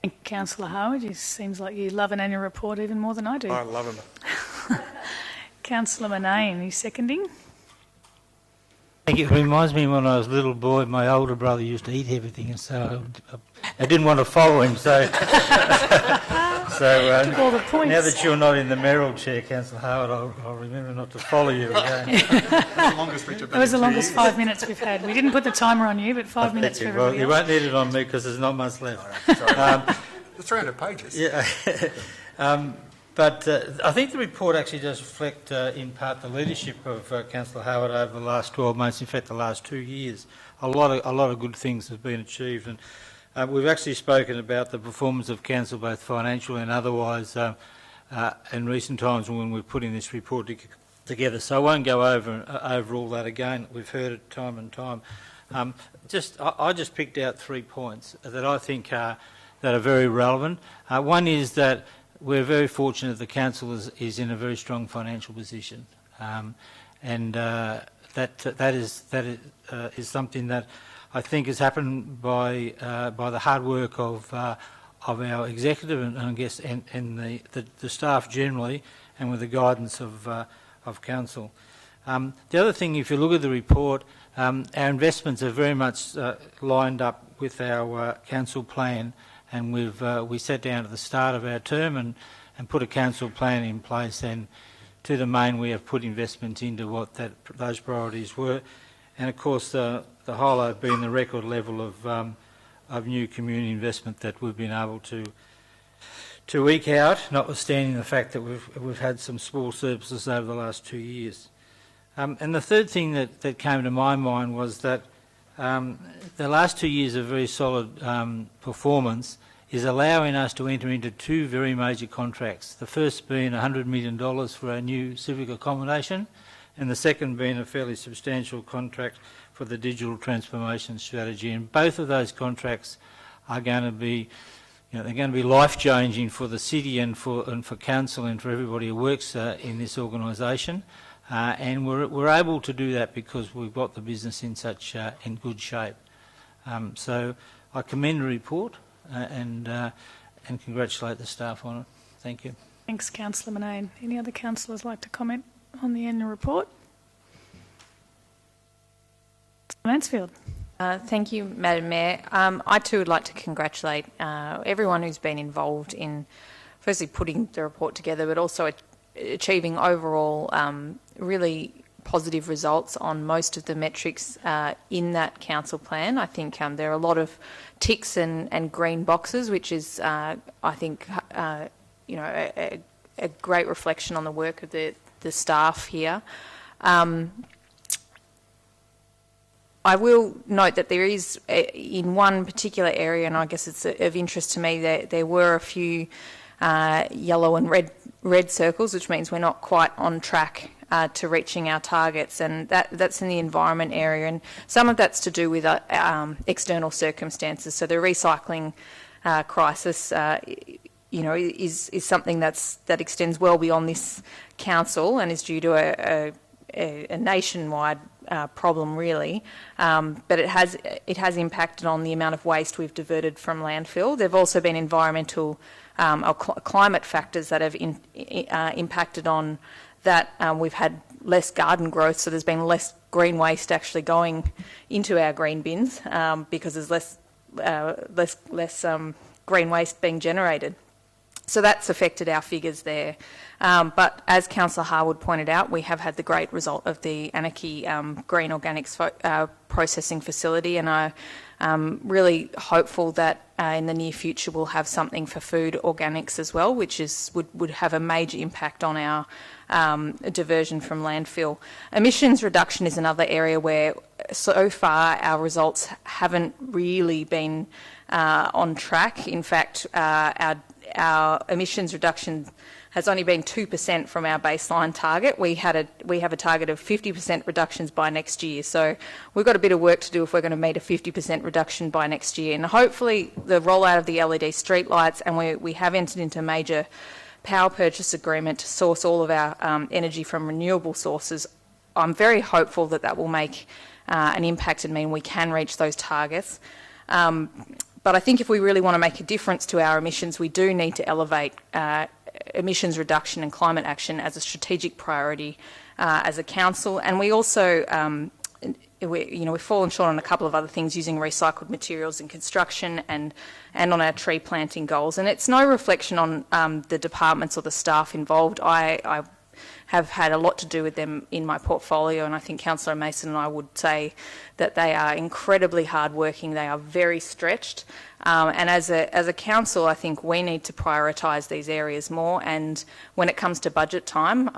Thank you, Councillor Howard. It seems like you love an annual report even more than I do. I love them. Councillor Monnaine, are you seconding? Thank you. It reminds me when I was a little boy, my older brother used to eat everything, and so I didn't want to follow him. So, all the points. Now that you're not in the mayoral chair, Councillor Howard, I'll remember not to follow you again. That was the longest 5 minutes we've had. We didn't put the timer on you, but 5 minutes for everybody else. You won't need it on me because there's not much left. The 300 pages. Yeah. But I think the report actually does reflect, in part, the leadership of Councillor Howard over the last 12 months, in fact the last 2 years. A lot of good things have been achieved, and we've actually spoken about the performance of council, both financially and otherwise, in recent times when we've put in this report together. So I won't go over all that again. We've heard it time and time. I just picked out 3 points that I think that are very relevant. One is that we're very fortunate the council is in a very strong financial position, and that is something that I think has happened by the hard work of our executive and I guess and the staff generally, and with the guidance of council. The other thing, if you look at the report, our investments are very much lined up with our council plan. And we sat down at the start of our term and put a council plan in place, and to the main we have put investments into what those priorities were, and of course the highlight being the record level of new community investment that we've been able to eke out, notwithstanding the fact that we've had some small surpluses over the last 2 years. And the third thing that came to my mind was that the last 2 years of very solid performance is allowing us to enter into 2 very major contracts. The first being $100 million for our new civic accommodation, and the second being a fairly substantial contract for the digital transformation strategy. And both of those contracts are going to be, they're going to be life-changing for the city and for council and for everybody who works in this organisation. And we're able to do that because we've got the business in in good shape. So I commend the report and congratulate the staff on it. Thank you. Thanks, Councillor Monnaine. Any other councillors like to comment on the annual report? Mansfield. Thank you, Madam Mayor. I too would like to congratulate everyone who's been involved in firstly putting the report together, but also achieving overall really positive results on most of the metrics in that council plan. I think there are a lot of ticks and green boxes, which is, I think, a great reflection on the work of the staff here. I will note that there is, in one particular area, and I guess it's of interest to me, there were a few yellow and red circles, which means we're not quite on track to reaching our targets, and that's in the environment area, and some of that's to do with external circumstances. So the recycling crisis, is something that extends well beyond this council and is due to a nationwide problem, really. But it has impacted on the amount of waste we've diverted from landfill. There've also been environmental or climate factors that have impacted on that. We've had less garden growth, so there's been less green waste actually going into our green bins because there's less green waste being generated. So that's affected our figures there. But as Councillor Harwood pointed out, we have had the great result of the Anarchy Green Organics processing facility, and I'm really hopeful that in the near future we'll have something for food organics as well, which would have a major impact on our diversion from landfill. Emissions reduction is another area where so far our results haven't really been on track. In fact, our emissions reduction has only been 2% from our baseline target. We have a target of 50% reductions by next year. So we've got a bit of work to do if we're going to meet a 50% reduction by next year. And hopefully the rollout of the LED streetlights, and we have entered into a major power purchase agreement to source all of our energy from renewable sources. I'm very hopeful that that will make an impact and mean we can reach those targets. But I think if we really want to make a difference to our emissions, we do need to elevate emissions reduction and climate action as a strategic priority as a council. And we also, we've fallen short on a couple of other things, using recycled materials in construction and on our tree planting goals. And it's no reflection on the departments or the staff involved. I have had a lot to do with them in my portfolio, and I think Councillor Mason and I would say that they are incredibly hardworking. They are very stretched, and as a council, I think we need to prioritise these areas more. And when it comes to budget time,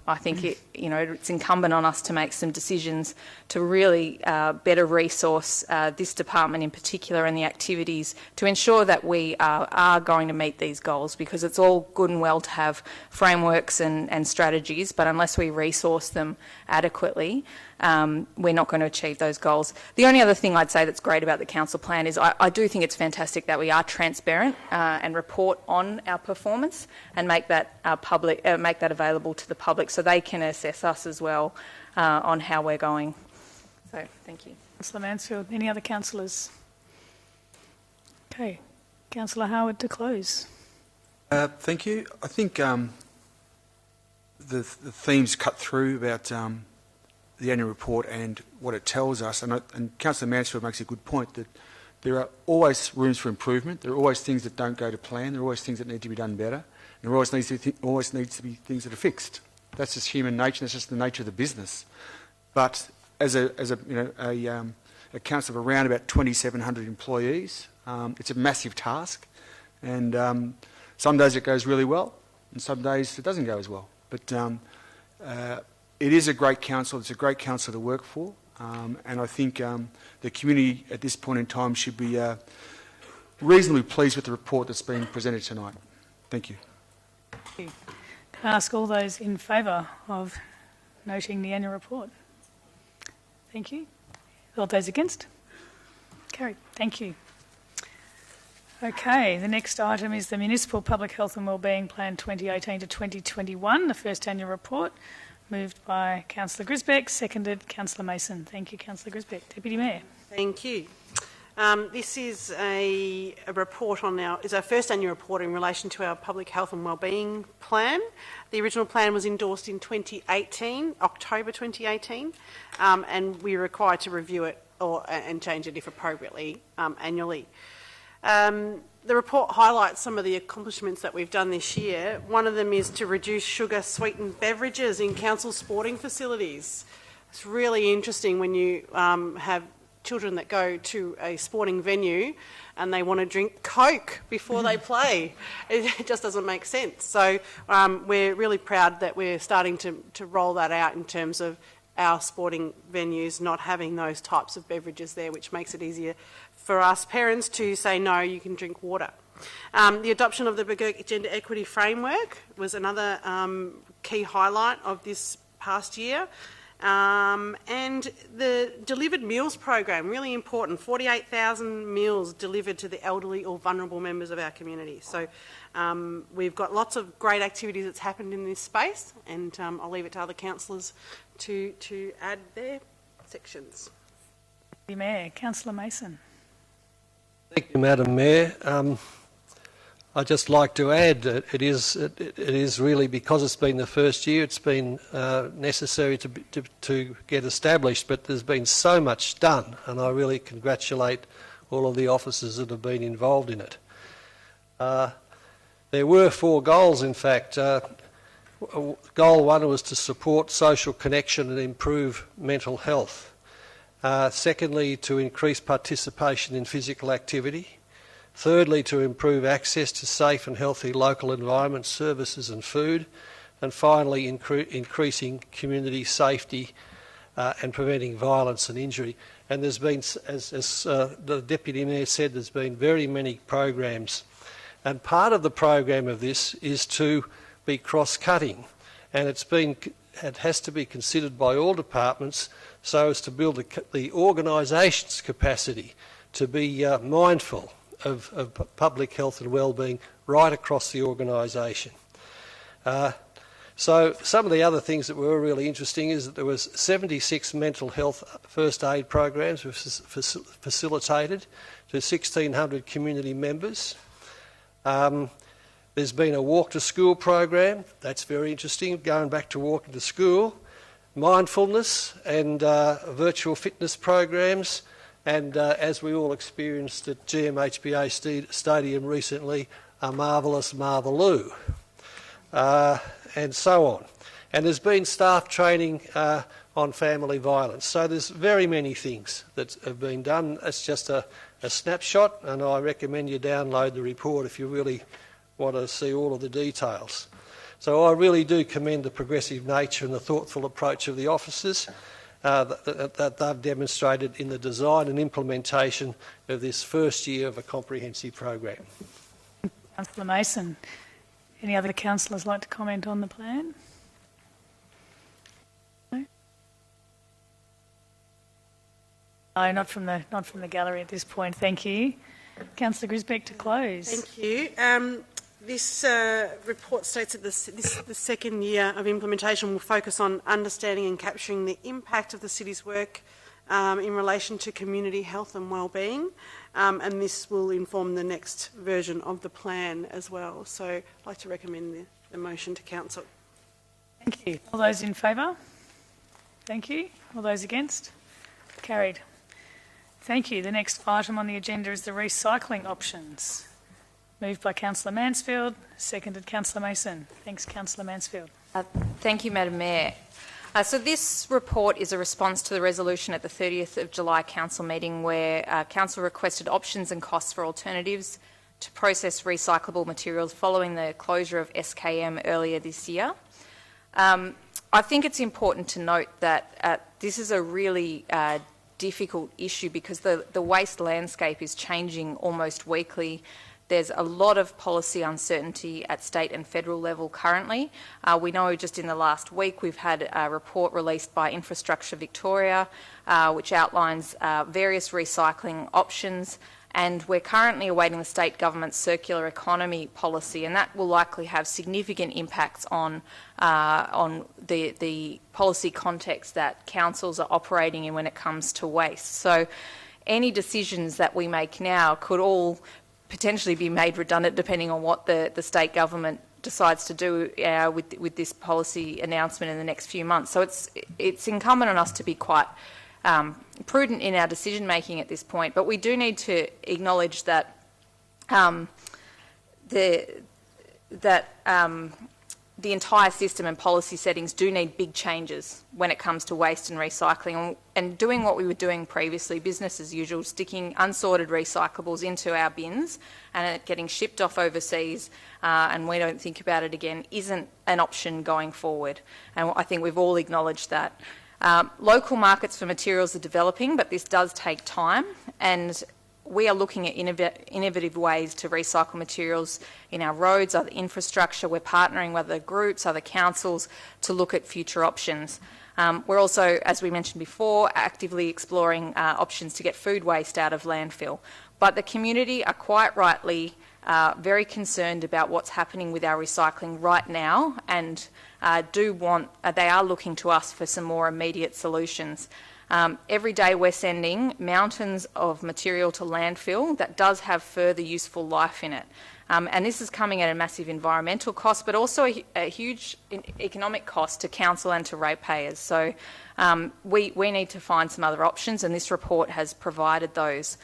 I think it's incumbent on us to make some decisions to really better resource this department in particular and the activities to ensure that we are going to meet these goals, because it's all good and well to have frameworks and strategies, but unless we resource them adequately, we're not going to achieve those goals. The only other thing I'd say that's great about the council plan is I do think it's fantastic that we are transparent and report on our performance and make that available to the public so they can assess us as well on how we're going. So, thank you. Councillor Mansfield. Any other councillors? Okay. Councillor Howard to close. Thank you. I think the themes cut through about the annual report and what it tells us, and Councillor Mansfield makes a good point that there are always rooms for improvement. There are always things that don't go to plan. There are always things that need to be done better. And there always needs to be things that are fixed. That's just human nature. That's just the nature of the business. But as a council of around about 2,700 employees, it's a massive task, and some days it goes really well, and some days it doesn't go as well. But it is a great council. It's a great council to work for, and I think the community at this point in time should be reasonably pleased with the report that's been presented tonight. Thank you. Thank you. Can I ask all those in favour of noting the annual report? Thank you. All those against? Carried. Thank you. Okay, the next item is the Municipal Public Health and Wellbeing Plan 2018 to 2021, the first annual report, moved by Councillor Grisbeck, seconded Councillor Mason. Thank you, Councillor Grisbeck. Deputy Mayor. Thank you. This is a report on our first annual report in relation to our Public Health and Wellbeing Plan. The original plan was endorsed in 2018, October 2018, and we're required to review it and change it if appropriately annually. The report highlights some of the accomplishments that we've done this year. One of them is to reduce sugar-sweetened beverages in council sporting facilities. It's really interesting when you have children that go to a sporting venue and they want to drink Coke before they play. It just doesn't make sense. So we're really proud that we're starting to roll that out in terms of our sporting venues not having those types of beverages there, which makes it easier for us parents to say, no, you can drink water. The adoption of the Gender Equity Framework was another key highlight of this past year. And the delivered meals program, really important, 48,000 meals delivered to the elderly or vulnerable members of our community. So we've got lots of great activities that's happened in this space, and I'll leave it to other councillors to add their sections. Mayor, Councillor Mason. Thank you, Madam Mayor. I'd just like to add that it is really, because it's been the first year, it's been necessary to get established, but there's been so much done, and I really congratulate all of the officers that have been involved in it. There were 4 goals, in fact. Goal 1 was to support social connection and improve mental health. Secondly, to increase participation in physical activity. Thirdly, to improve access to safe and healthy local environments, services and food. And finally, increasing community safety and preventing violence and injury. And there's been, as the Deputy Mayor said, there's been very many programs. And part of the program of this is to be cross-cutting. And it has to be considered by all departments so as to build the organisation's capacity to be mindful of public health and wellbeing right across the organisation. So some of the other things that were really interesting is that there was 76 mental health first aid programs facilitated to 1,600 community members. There's been a walk to school program. That's very interesting, going back to walking to school. Mindfulness and virtual fitness programs. And as we all experienced at GMHBA Stadium recently, a marvellous Marveloo. And so on. And there's been staff training on family violence. So there's very many things that have been done. It's just a snapshot, and I recommend you download the report if you really want to see all of the details. So I really do commend the progressive nature and the thoughtful approach of the officers that they've demonstrated in the design and implementation of this first year of a comprehensive program. Councillor Mason. Any other councillors like to comment on the plan? No? No, not from the gallery at this point. Thank you. Councillor Grisbeck to close. Thank you. This report states that the second year of implementation will focus on understanding and capturing the impact of the city's work in relation to community health and wellbeing, and this will inform the next version of the plan as well. So I'd like to recommend the motion to Council. Thank you. All those in favour? Thank you. All those against? Carried. Thank you. The next item on the agenda is the recycling options. Moved by Councillor Mansfield, seconded Councillor Mason. Thanks, Councillor Mansfield. Thank you, Madam Mayor. So this report is a response to the resolution at the 30th of July Council meeting where Council requested options and costs for alternatives to process recyclable materials following the closure of SKM earlier this year. I think it's important to note that this is a really difficult issue because the waste landscape is changing almost weekly. There's a lot of policy uncertainty at state and federal level currently. We know just in the last week we've had a report released by Infrastructure Victoria which outlines various recycling options, and we're currently awaiting the state government's circular economy policy, and that will likely have significant impacts on the policy context that councils are operating in when it comes to waste. So any decisions that we make now could all potentially be made redundant depending on what the state government decides to do with this policy announcement in the next few months. So it's incumbent on us to be quite prudent in our decision making at this point, but we do need to acknowledge that the entire system and policy settings do need big changes when it comes to waste and recycling, and doing what we were doing previously, business as usual, sticking unsorted recyclables into our bins and it getting shipped off overseas and we don't think about it again, isn't an option going forward. And I think we've all acknowledged that. Local markets for materials are developing, but this does take time, and we are looking at innovative ways to recycle materials in our roads, other infrastructure. We're partnering with other groups, other councils to look at future options. We're also, as we mentioned before, actively exploring options to get food waste out of landfill. But the community are quite rightly very concerned about what's happening with our recycling right now, and they are looking to us for some more immediate solutions. Every day we're sending mountains of material to landfill that does have further useful life in it. And this is coming at a massive environmental cost, but also a huge economic cost to council and to ratepayers. So we need to find some other options, and this report has provided those.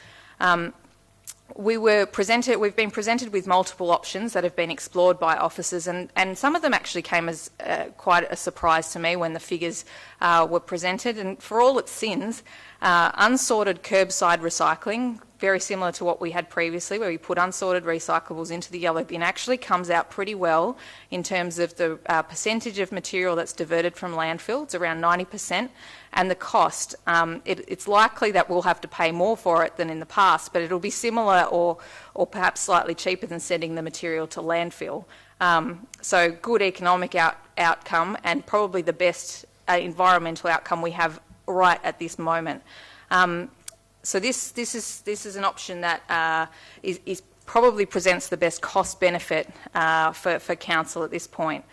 we've been presented with multiple options that have been explored by officers, and some of them actually came as quite a surprise to me when the figures were presented. And for all its sins, unsorted curbside recycling, very similar to what we had previously, where we put unsorted recyclables into the yellow bin, actually comes out pretty well in terms of the percentage of material that's diverted from landfill. It's around 90%. And the cost, it's likely that we'll have to pay more for it than in the past, but it'll be similar or perhaps slightly cheaper than sending the material to landfill. So good economic outcome, and probably the best environmental outcome we have right at this moment. So this is an option that is probably presents the best cost benefit for council at this point.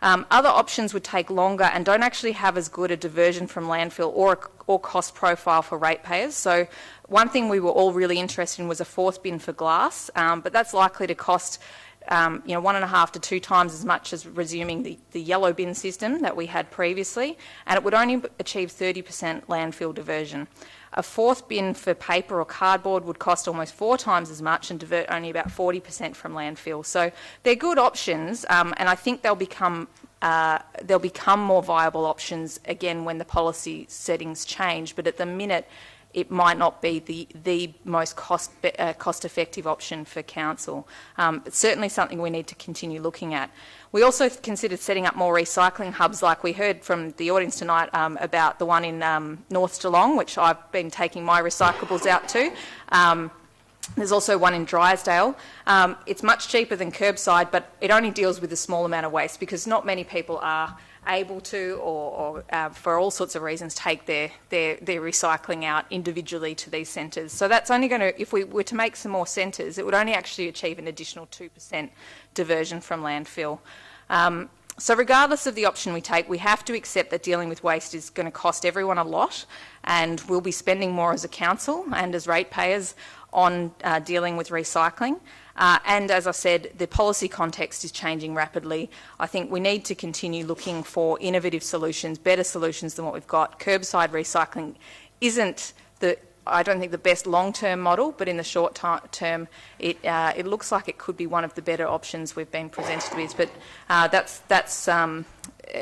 Other options would take longer and don't actually have as good a diversion from landfill or cost profile for ratepayers. So one thing we were all really interested in was a fourth bin for glass, but that's likely to cost 1.5 to 2 times as much as resuming the yellow bin system that we had previously, and it would only achieve 30% landfill diversion. A fourth bin for paper or cardboard would cost almost 4 times as much and divert only about 40% from landfill. So they're good options, and I think they'll become more viable options again when the policy settings change. But at the minute, it might not be the most cost-effective option for council. It's certainly something we need to continue looking at. We also considered setting up more recycling hubs, like we heard from the audience tonight about the one in North Geelong, which I've been taking my recyclables out to. There's also one in Drysdale. It's much cheaper than curbside, but it only deals with a small amount of waste because not many people are able to, or for all sorts of reasons, take their recycling out individually to these centres. So that's only going to, if we were to make some more centres, it would only actually achieve an additional 2% diversion from landfill. So regardless of the option we take, we have to accept that dealing with waste is going to cost everyone a lot, and we'll be spending more as a council and as ratepayers on dealing with recycling. And as I said, the policy context is changing rapidly. I think we need to continue looking for innovative solutions, better solutions than what we've got. Curbside recycling isn't I don't think the best long-term model, but in the short term, it looks like it could be one of the better options we've been presented with. But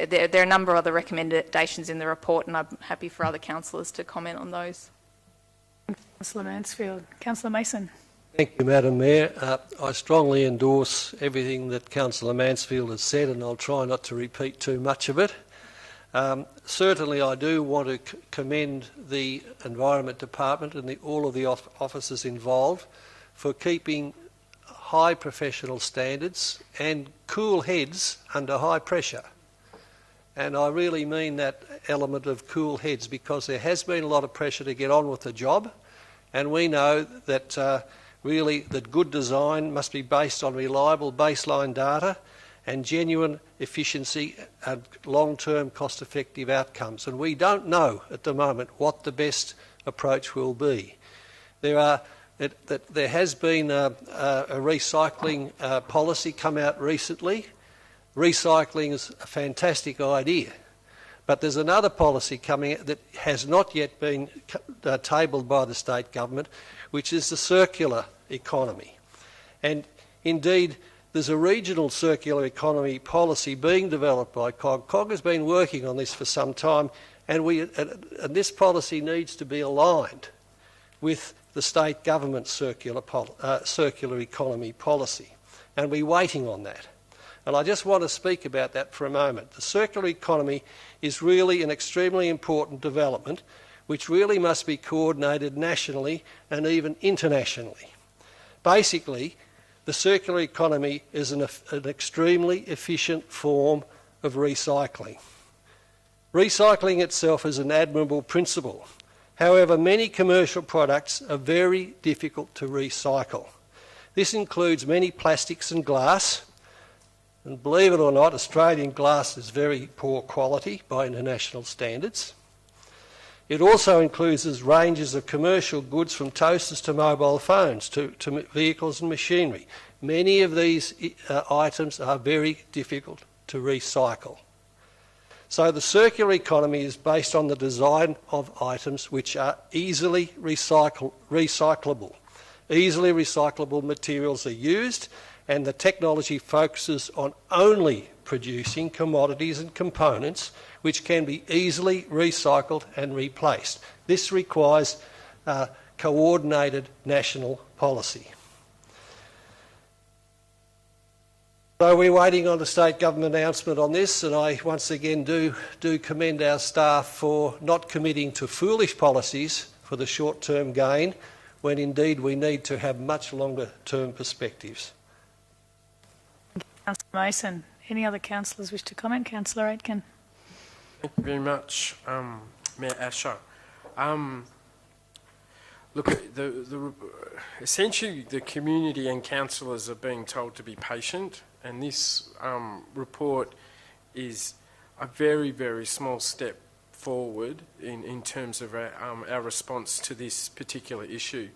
there are a number of other recommendations in the report, and I'm happy for other councillors to comment on those. Councillor Mansfield. Councillor Mason. Thank you, Madam Mayor. I strongly endorse everything that Councillor Mansfield has said, and I'll try not to repeat too much of it. Certainly I do want to commend the Environment Department and all of the officers involved for keeping high professional standards and cool heads under high pressure. And I really mean that element of cool heads, because there has been a lot of pressure to get on with the job, and we know that really that good design must be based on reliable baseline data and genuine efficiency and long-term cost-effective outcomes. And we don't know at the moment what the best approach will be. There has been a recycling policy come out recently. Recycling is a fantastic idea, but there's another policy coming out that has not yet been tabled by the state government, which is the circular economy. And indeed, there's a regional circular economy policy being developed by COG. COG has been working on this for some time, and this policy needs to be aligned with the state government's circular economy policy, and we're waiting on that. And I just want to speak about that for a moment. The circular economy is really an extremely important development which really must be coordinated nationally and even internationally. Basically, the circular economy is an extremely efficient form of recycling. Recycling itself is an admirable principle. However, many commercial products are very difficult to recycle. This includes many plastics and glass, and believe it or not, Australian glass is very poor quality by international standards. It also includes ranges of commercial goods from toasters to mobile phones to vehicles and machinery. Many of these items are very difficult to recycle. So the circular economy is based on the design of items which are easily recyclable. easily recyclable materials are used, and the technology focuses on only producing commodities and components which can be easily recycled and replaced. This requires coordinated national policy. So we're waiting on a state government announcement on this, and I once again do commend our staff for not committing to foolish policies for the short-term gain, when indeed we need to have much longer-term perspectives. Councillor Mason. Any other councillors wish to comment? Councillor Aitken. Thank you very much, Mayor Asher. Look, essentially the community and councillors are being told to be patient, and this report is a very, very small step forward in terms of our response to this particular issue.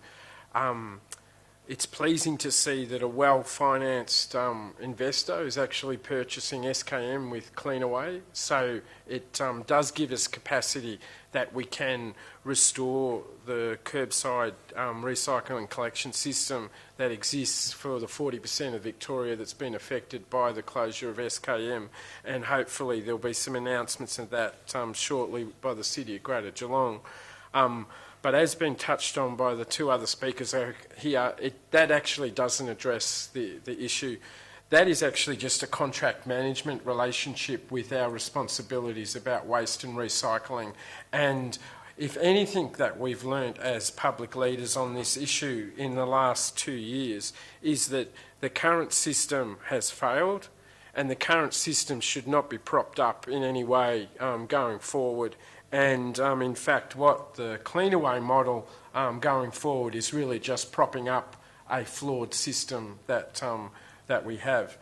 It's pleasing to see that a well-financed investor is actually purchasing SKM with Cleanaway, so it does give us capacity that we can restore the curbside recycling collection system that exists for the 40% of Victoria that's been affected by the closure of SKM, and hopefully there'll be some announcements of that shortly by the City of Greater Geelong. But as been touched on by the two other speakers here, that actually doesn't address the issue. That is actually just a contract management relationship with our responsibilities about waste and recycling. And if anything that we've learnt as public leaders on this issue in the last 2 years is that the current system has failed, and the current system should not be propped up in any way going forward. And in fact, what the Cleanaway model going forward is really just propping up a flawed system that we have.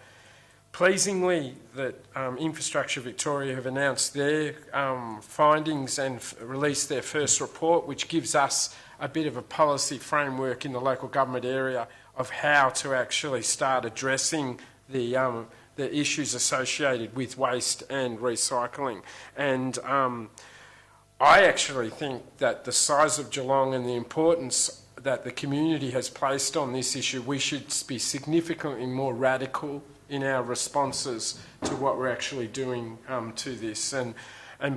Pleasingly, that Infrastructure Victoria have announced their findings and released their first report, which gives us a bit of a policy framework in the local government area of how to actually start addressing the issues associated with waste and recycling. And I actually think that the size of Geelong and the importance that the community has placed on this issue, we should be significantly more radical in our responses to what we're actually doing to this. And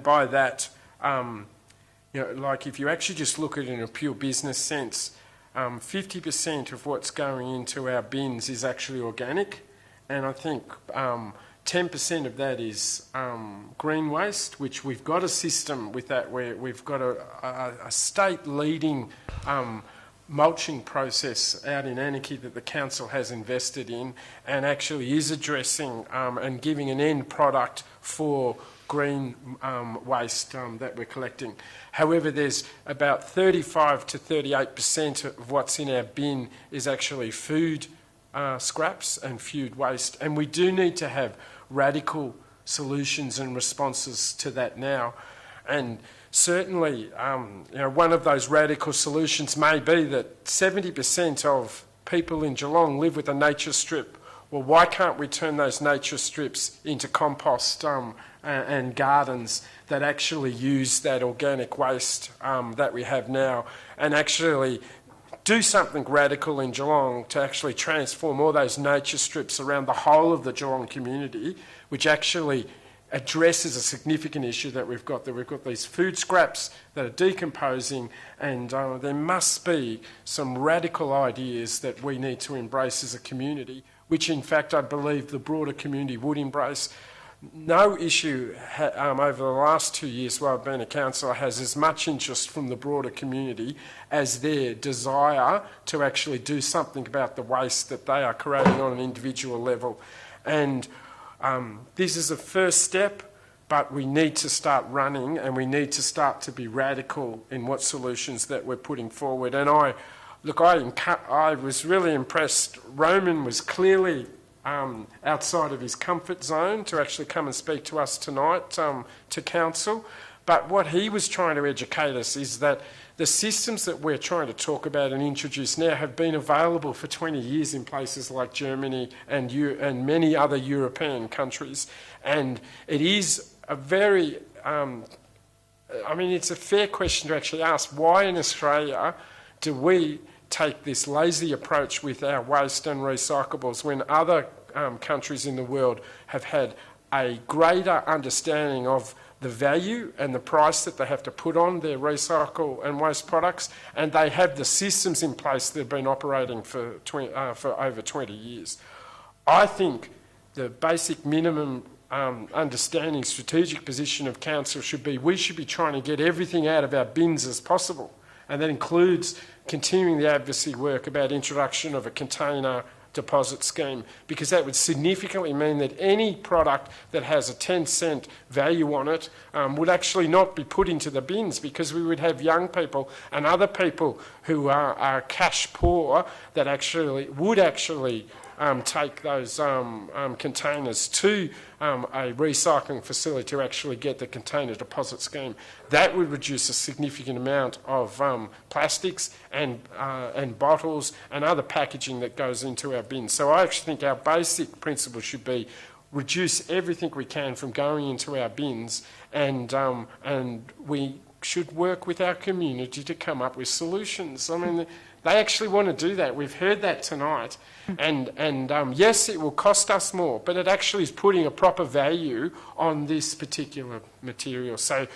by that, like if you actually just look at it in a pure business sense, 50% of what's going into our bins is actually organic, and I think 10% of that is green waste, which we've got a system with that where we've got a state-leading mulching process out in Anarchy that the council has invested in and actually is addressing and giving an end product for green waste that we're collecting. However, there's about 35 to 38% of what's in our bin is actually food scraps and food waste, and we do need to have radical solutions and responses to that now. And certainly, one of those radical solutions may be that 70% of people in Geelong live with a nature strip. Well, why can't we turn those nature strips into compost and gardens that actually use that organic waste that we have now, and actually do something radical in Geelong to actually transform all those nature strips around the whole of the Geelong community, which actually addresses a significant issue that we've got. That we've got these food scraps that are decomposing, and there must be some radical ideas that we need to embrace as a community, which in fact I believe the broader community would embrace. No issue over the last 2 years while I've been a councillor has as much interest from the broader community as their desire to actually do something about the waste that they are creating on an individual level. And this is a first step, but we need to start running, and we need to start to be radical in what solutions that we're putting forward. And I was really impressed. Roman was clearly outside of his comfort zone to actually come and speak to us tonight, to council. But what he was trying to educate us is that the systems that we're trying to talk about and introduce now have been available for 20 years in places like Germany and many other European countries. And it is a very, it's a fair question to actually ask, why in Australia do we take this lazy approach with our waste and recyclables when other countries in the world have had a greater understanding of the value and the price that they have to put on their recycle and waste products, and they have the systems in place that have been operating for over 20 years. I think the basic minimum understanding, strategic position of council should be we should be trying to get everything out of our bins as possible, and that includes continuing the advocacy work about introduction of a container deposit scheme, because that would significantly mean that any product that has a 10-cent value on it would actually not be put into the bins, because we would have young people and other people who are cash poor that would actually take those containers to a recycling facility to actually get the container deposit scheme. That would reduce a significant amount of plastics and bottles and other packaging that goes into our bins. So I actually think our basic principle should be reduce everything we can from going into our bins, and we should work with our community to come up with solutions. I mean, they actually want to do that. We've heard that tonight. And yes, it will cost us more, but it actually is putting a proper value on this particular material. So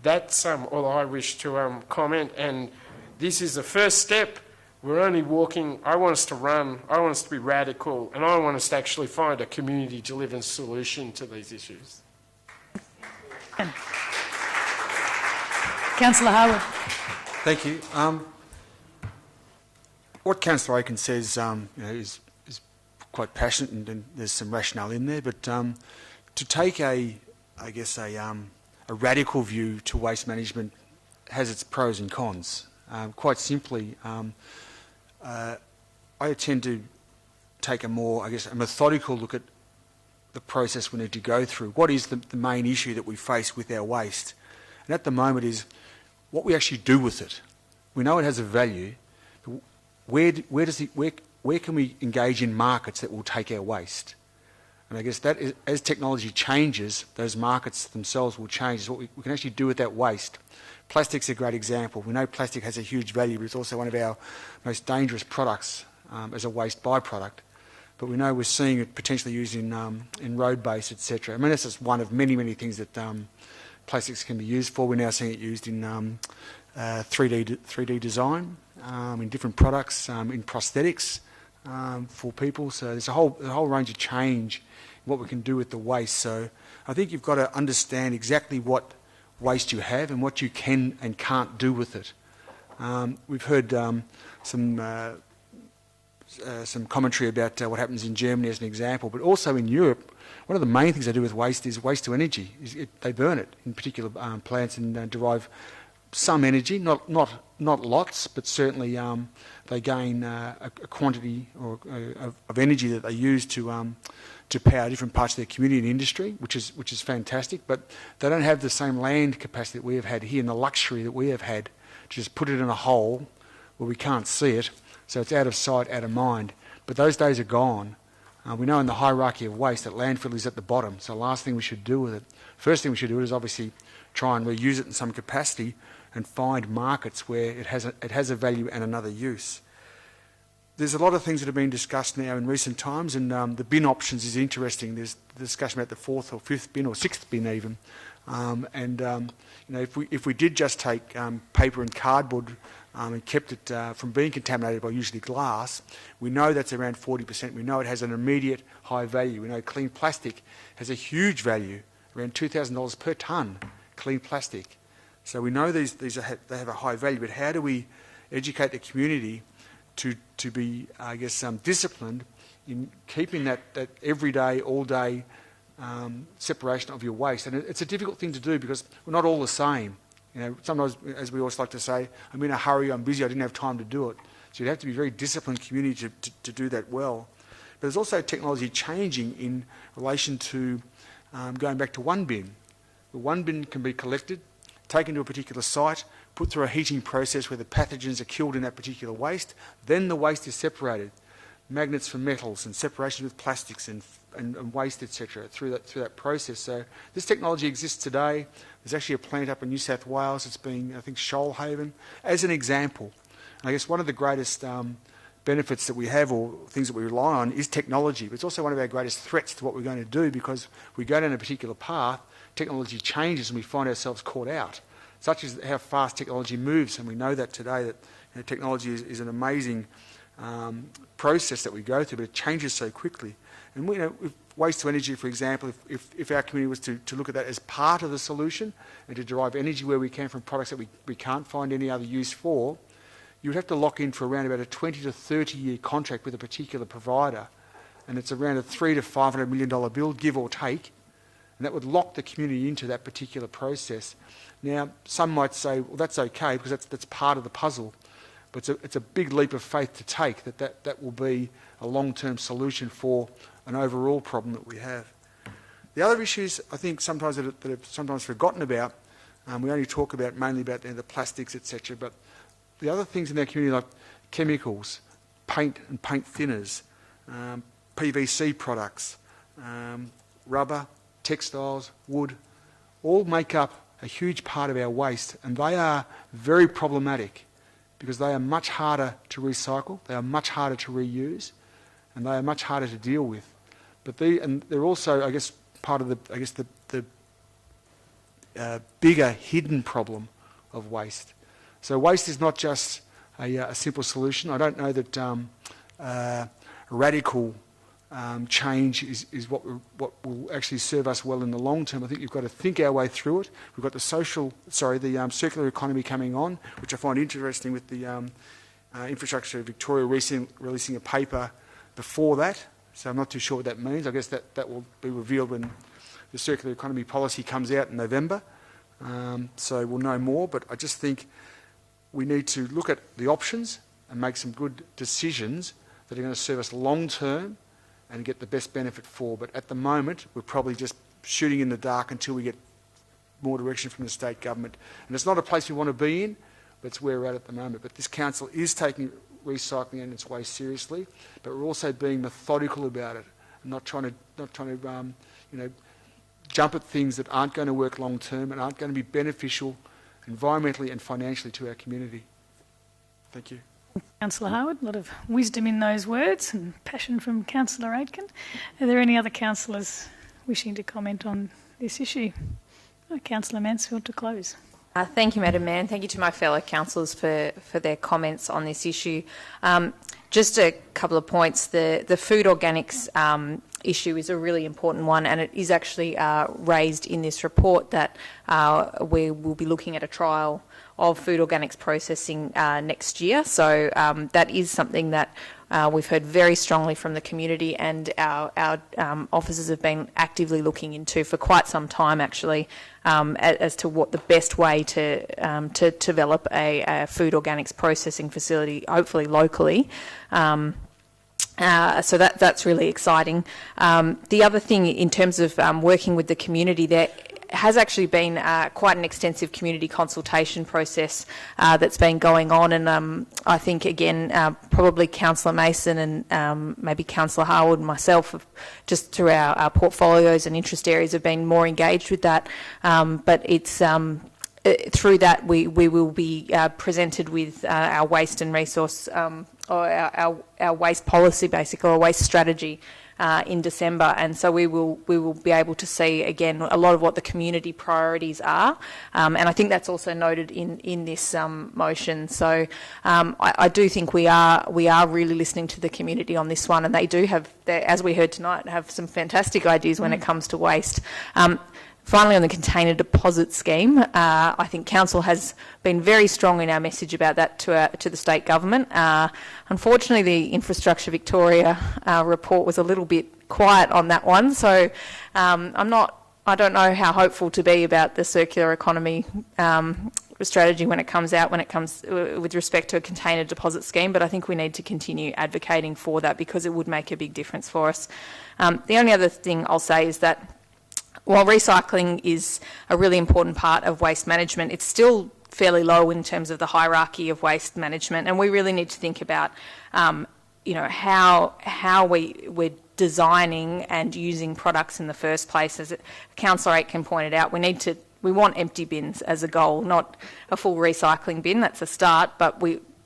that's all I wish to comment. And this is the first step. We're only walking. I want us to run. I want us to be radical. And I want us to actually find a community-driven solution to these issues. Councillor Howard. Thank you. What Councillor Aiken says is quite passionate, and there's some rationale in there, but to take a radical view to waste management has its pros and cons. Quite simply, I tend to take a more, a methodical look at the process we need to go through. What is the main issue that we face with our waste? And at the moment is what we actually do with it. We know it has a value. Where can we engage in markets that will take our waste? And I guess that is, as technology changes, those markets themselves will change. It's what we can actually do with that waste. Plastic's a great example. We know plastic has a huge value, but it's also one of our most dangerous products as a waste byproduct. But we know we're seeing it potentially used in road base, etc. I mean, that's just one of many, many things that plastics can be used for. We're now seeing it used in 3D design, in different products, in prosthetics for people. So there's a whole range of change in what we can do with the waste. So I think you've got to understand exactly what waste you have and what you can and can't do with it. We've heard some commentary about what happens in Germany as an example, but also in Europe, one of the main things they do with waste is waste to energy. They burn it in particular plants and derive some energy, not lots, but certainly they gain a quantity of energy that they use to power different parts of their community and industry, which is fantastic. But they don't have the same land capacity that we have had here and the luxury that we have had to just put it in a hole where we can't see it, so it's out of sight, out of mind. But those days are gone. We know in the hierarchy of waste that landfill is at the bottom, so the last thing we should do with it. First thing we should do is obviously try and reuse it in some capacity and find markets where it has a value and another use. There's a lot of things that have been discussed now in recent times, and the bin options is interesting. There's the discussion about the fourth or fifth bin or sixth bin even. If we did just take paper and cardboard and kept it from being contaminated by usually glass, we know that's around 40%. We know it has an immediate high value. We know clean plastic has a huge value, around $2,000 per tonne, clean plastic. So we know they have a high value, but how do we educate the community to be, disciplined in keeping that everyday, all day separation of your waste? And it's a difficult thing to do because we're not all the same. Sometimes, as we always like to say, I'm in a hurry, I'm busy, I didn't have time to do it. So you'd have to be a very disciplined community to do that well. But there's also technology changing in relation to going back to one bin. The one bin can be collected, taken to a particular site, put through a heating process where the pathogens are killed in that particular waste. Then the waste is separated. Magnets for metals and separation with plastics and waste, etc., through that process. So this technology exists today. There's actually a plant up in New South Wales. It's being, I think, Shoalhaven, as an example And I guess one of the greatest benefits that we have, or things that we rely on, is technology. But it's also one of our greatest threats to what we're going to do, because we go down a particular path, technology changes and we find ourselves caught out. Such as how fast technology moves, and we know that today, that technology is an amazing process that we go through, but it changes so quickly. And with waste to energy, for example, if our community was to look at that as part of the solution and to derive energy where we can from products that we can't find any other use for, you would have to lock in for around about a 20 to 30 year contract with a particular provider, and it's around a $300 to $500 million bill, give or take, and that would lock the community into that particular process. Now, some might say, well, that's okay because that's part of the puzzle, but it's a big leap of faith to take that will be a long-term solution for an overall problem that we have. The other issues, I think, sometimes that are sometimes forgotten about, we only talk about mainly about the plastics, etc., but the other things in our community, like chemicals, paint and paint thinners, PVC products, rubber, textiles, wood, all make up a huge part of our waste, and they are very problematic because they are much harder to recycle, they are much harder to reuse, and they are much harder to deal with. But they're also, I guess, part of the bigger hidden problem of waste. So waste is not just a simple solution. I don't know that radical change is what will actually serve us well in the long term. I think we've got to think our way through it. We've got the circular economy coming on, which I find interesting with the Infrastructure Victoria releasing a paper before that. So I'm not too sure what that means. I guess that will be revealed when the circular economy policy comes out in November. So we'll know more, but I just think we need to look at the options and make some good decisions that are going to serve us long term and get the best benefit for. But at the moment, we're probably just shooting in the dark until we get more direction from the state government. And it's not a place we want to be in, but it's where we're at the moment. But this council is taking recycling and its waste seriously, but we're also being methodical about it, and not trying to jump at things that aren't going to work long term and aren't going to be beneficial environmentally and financially to our community. Thank you. Councillor Howard, a lot of wisdom in those words and passion from Councillor Aitken. Are there any other councillors wishing to comment on this issue? Councillor Mansfield to close. Thank you, Madam Mayor, and thank you to my fellow councillors for their comments on this issue. Just a couple of points. The food organics issue is a really important one, and it is actually raised in this report that we will be looking at a trial of food organics processing next year. So that is something that we've heard very strongly from the community, and our officers have been actively looking into for quite some time, actually, as to what the best way to develop a food organics processing facility, hopefully locally. So that's really exciting. The other thing in terms of working with the community, there has actually been quite an extensive community consultation process that's been going on, and I think, again, probably Councillor Mason and maybe Councillor Harwood and myself, have, just through our portfolios and interest areas, have been more engaged with that. But it's through that we will be presented with our waste and resource, or our waste policy, basically, or waste strategy, in December, and so we will be able to see again a lot of what the community priorities are, and I think that's also noted in this motion. So I do think we are really listening to the community on this one, and they do have, as we heard tonight, have some fantastic ideas when it comes to waste. Finally, on the container deposit scheme, I think Council has been very strong in our message about that to the state government. Unfortunately, the Infrastructure Victoria report was a little bit quiet on that one, so I don't know how hopeful to be about the circular economy strategy when it comes out, with respect to a container deposit scheme, but I think we need to continue advocating for that because it would make a big difference for us. The only other thing I'll say is that while recycling is a really important part of waste management, it's still fairly low in terms of the hierarchy of waste management, and we really need to think about, how we're designing and using products in the first place. As Councillor Aitken pointed out, we want empty bins as a goal, not a full recycling bin. That's a start, but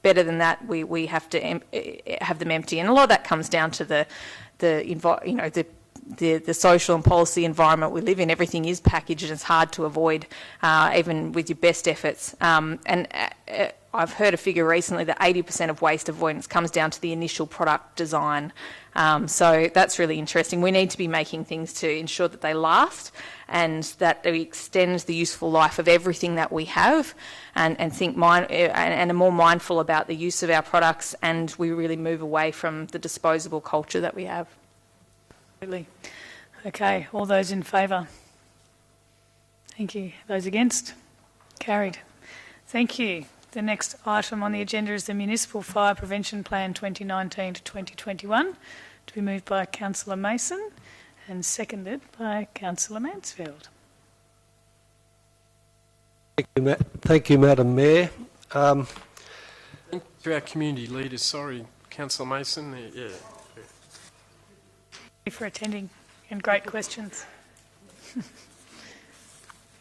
better than that, we have to have them empty. And a lot of that comes down to the social and policy environment we live in. Everything is packaged and it's hard to avoid, even with your best efforts. I've heard a figure recently that 80% of waste avoidance comes down to the initial product design. So that's really interesting. We need to be making things to ensure that they last and that we extend the useful life of everything that we have, and are more mindful about the use of our products, and we really move away from the disposable culture that we have. Absolutely. Okay, all those in favour? Thank you. Those against? Carried. Thank you. The next item on the agenda is the Municipal Fire Prevention Plan 2019 to 2021, to be moved by Councillor Mason and seconded by Councillor Mansfield. Thank you, Madam Mayor. Thank you to our community leaders. Sorry, Councillor Mason. Yeah. Thank you for attending and great questions.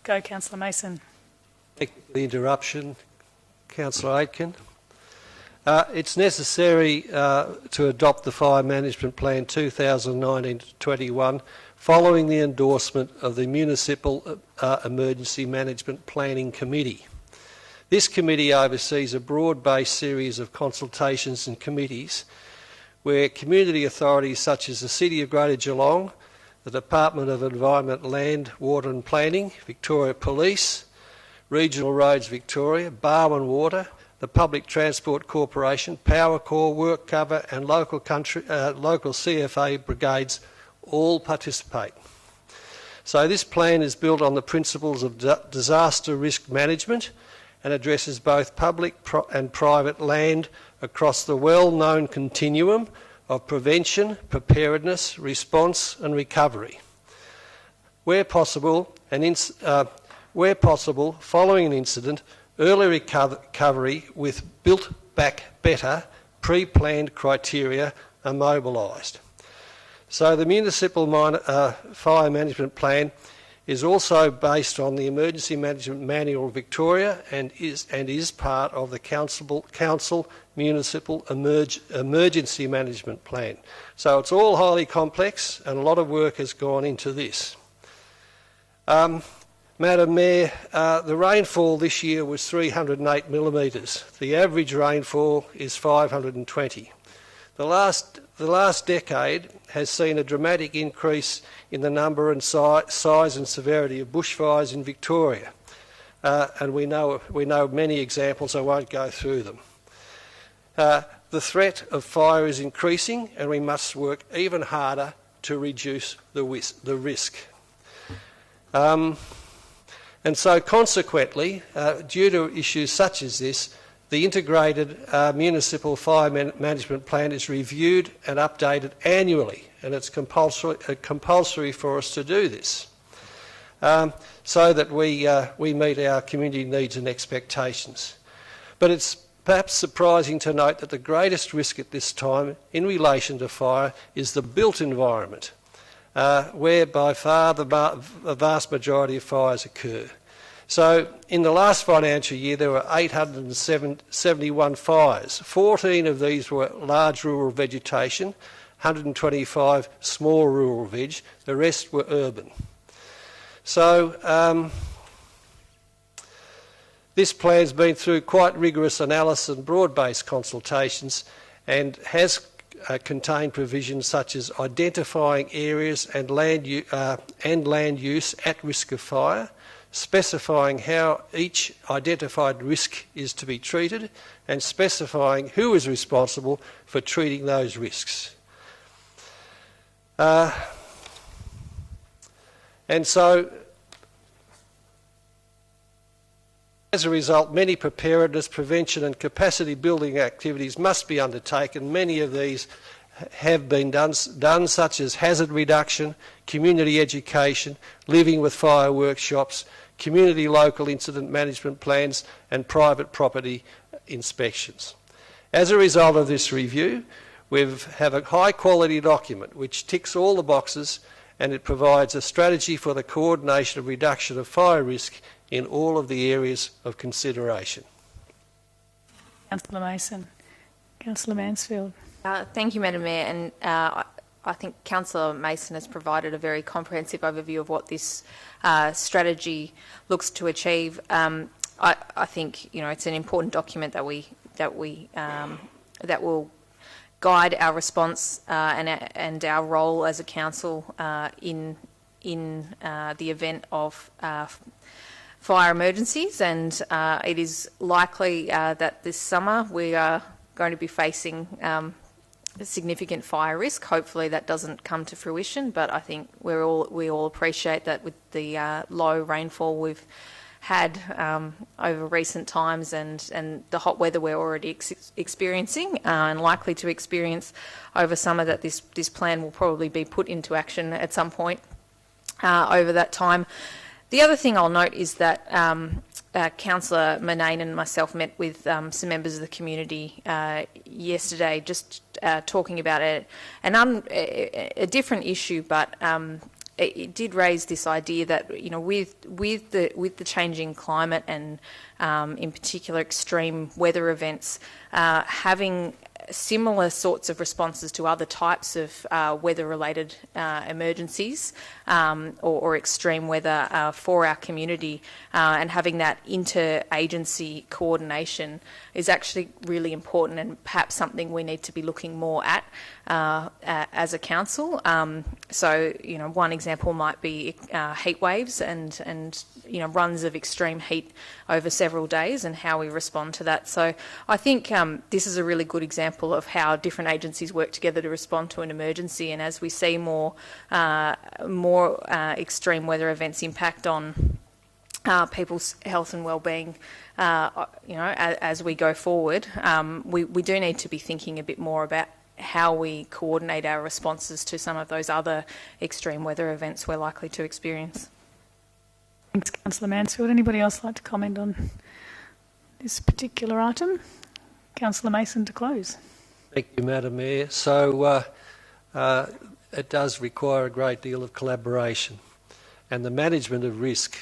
Go, Councillor Mason. Thank you for the interruption, Councillor Aitken. It's necessary to adopt the Fire Management Plan 2019-21 following the endorsement of the Municipal Emergency Management Planning Committee. This committee oversees a broad-based series of consultations and committees where community authorities such as the City of Greater Geelong, the Department of Environment, Land, Water and Planning, Victoria Police, Regional Roads Victoria, Barwon Water, the Public Transport Corporation, Power Corps, Work Cover and local CFA brigades all participate. So this plan is built on the principles of disaster risk management and addresses both public and private land across the well-known continuum of prevention, preparedness, response and recovery. Where possible, following an incident, early recovery with built back better, pre-planned criteria are mobilised. So the Municipal Fire Management Plan is also based on the Emergency Management Manual of Victoria and is part of the Council Municipal Emergency Management Plan. So it's all highly complex and a lot of work has gone into this. Madam Mayor, the rainfall this year was 308 millimetres. The average rainfall is 520. The last decade has seen a dramatic increase in the number and size and severity of bushfires in Victoria, and we know many examples. I won't go through them. The threat of fire is increasing, and we must work even harder to reduce the risk. And so consequently, due to issues such as this, the integrated Municipal Fire Management Plan is reviewed and updated annually, and it's compulsory for us to do this so that we meet our community needs and expectations. But it's perhaps surprising to note that the greatest risk at this time in relation to fire is the built environment, where by far the vast majority of fires occur. So in the last financial year there were 871 fires. 14 of these were large rural vegetation, 125 small rural veg, the rest were urban. So this plan's been through quite rigorous analysis and broad-based consultations and has contained provisions such as identifying areas and land use at risk of fire, specifying how each identified risk is to be treated and specifying who is responsible for treating those risks. And so, as a result, many preparedness, prevention and capacity building activities must be undertaken. Many of these have been done, such as hazard reduction, community education, living with fire workshops, community local incident management plans and private property inspections. As a result of this review, we have a high quality document which ticks all the boxes, and it provides a strategy for the coordination and reduction of fire risk in all of the areas of consideration. Councillor Mason. Councillor Mansfield. Thank you, Madam Mayor. And I think Councillor Mason has provided a very comprehensive overview of what this strategy looks to achieve. I think it's an important document that will guide our response and our role as a council in the event of fire emergencies. And it is likely that this summer we are going to be facing significant fire risk. Hopefully that doesn't come to fruition, but I think we all appreciate that with the low rainfall we've had over recent times and the hot weather we're already experiencing and likely to experience over summer, that this plan will probably be put into action at some point over that time. The other thing I'll note is that Councillor Monnaine and myself met with some members of the community yesterday, just talking about a different issue, but it did raise this idea that with the changing climate and in particular extreme weather events, having similar sorts of responses to other types of weather-related emergencies or extreme weather for our community, and having that inter-agency coordination is actually really important, and perhaps something we need to be looking more at as a council. So, one example might be heat waves and runs of extreme heat over several days and how we respond to that. So I think this is a really good example of how different agencies work together to respond to an emergency. And as we see more extreme weather events impact on people's health and well-being, as we go forward, we do need to be thinking a bit more about how we coordinate our responses to some of those other extreme weather events we're likely to experience. Thanks, Councillor Mansfield. Anybody else like to comment on this particular item? Councillor Mason to close. Thank you, Madam Mayor. So it does require a great deal of collaboration, and the management of risk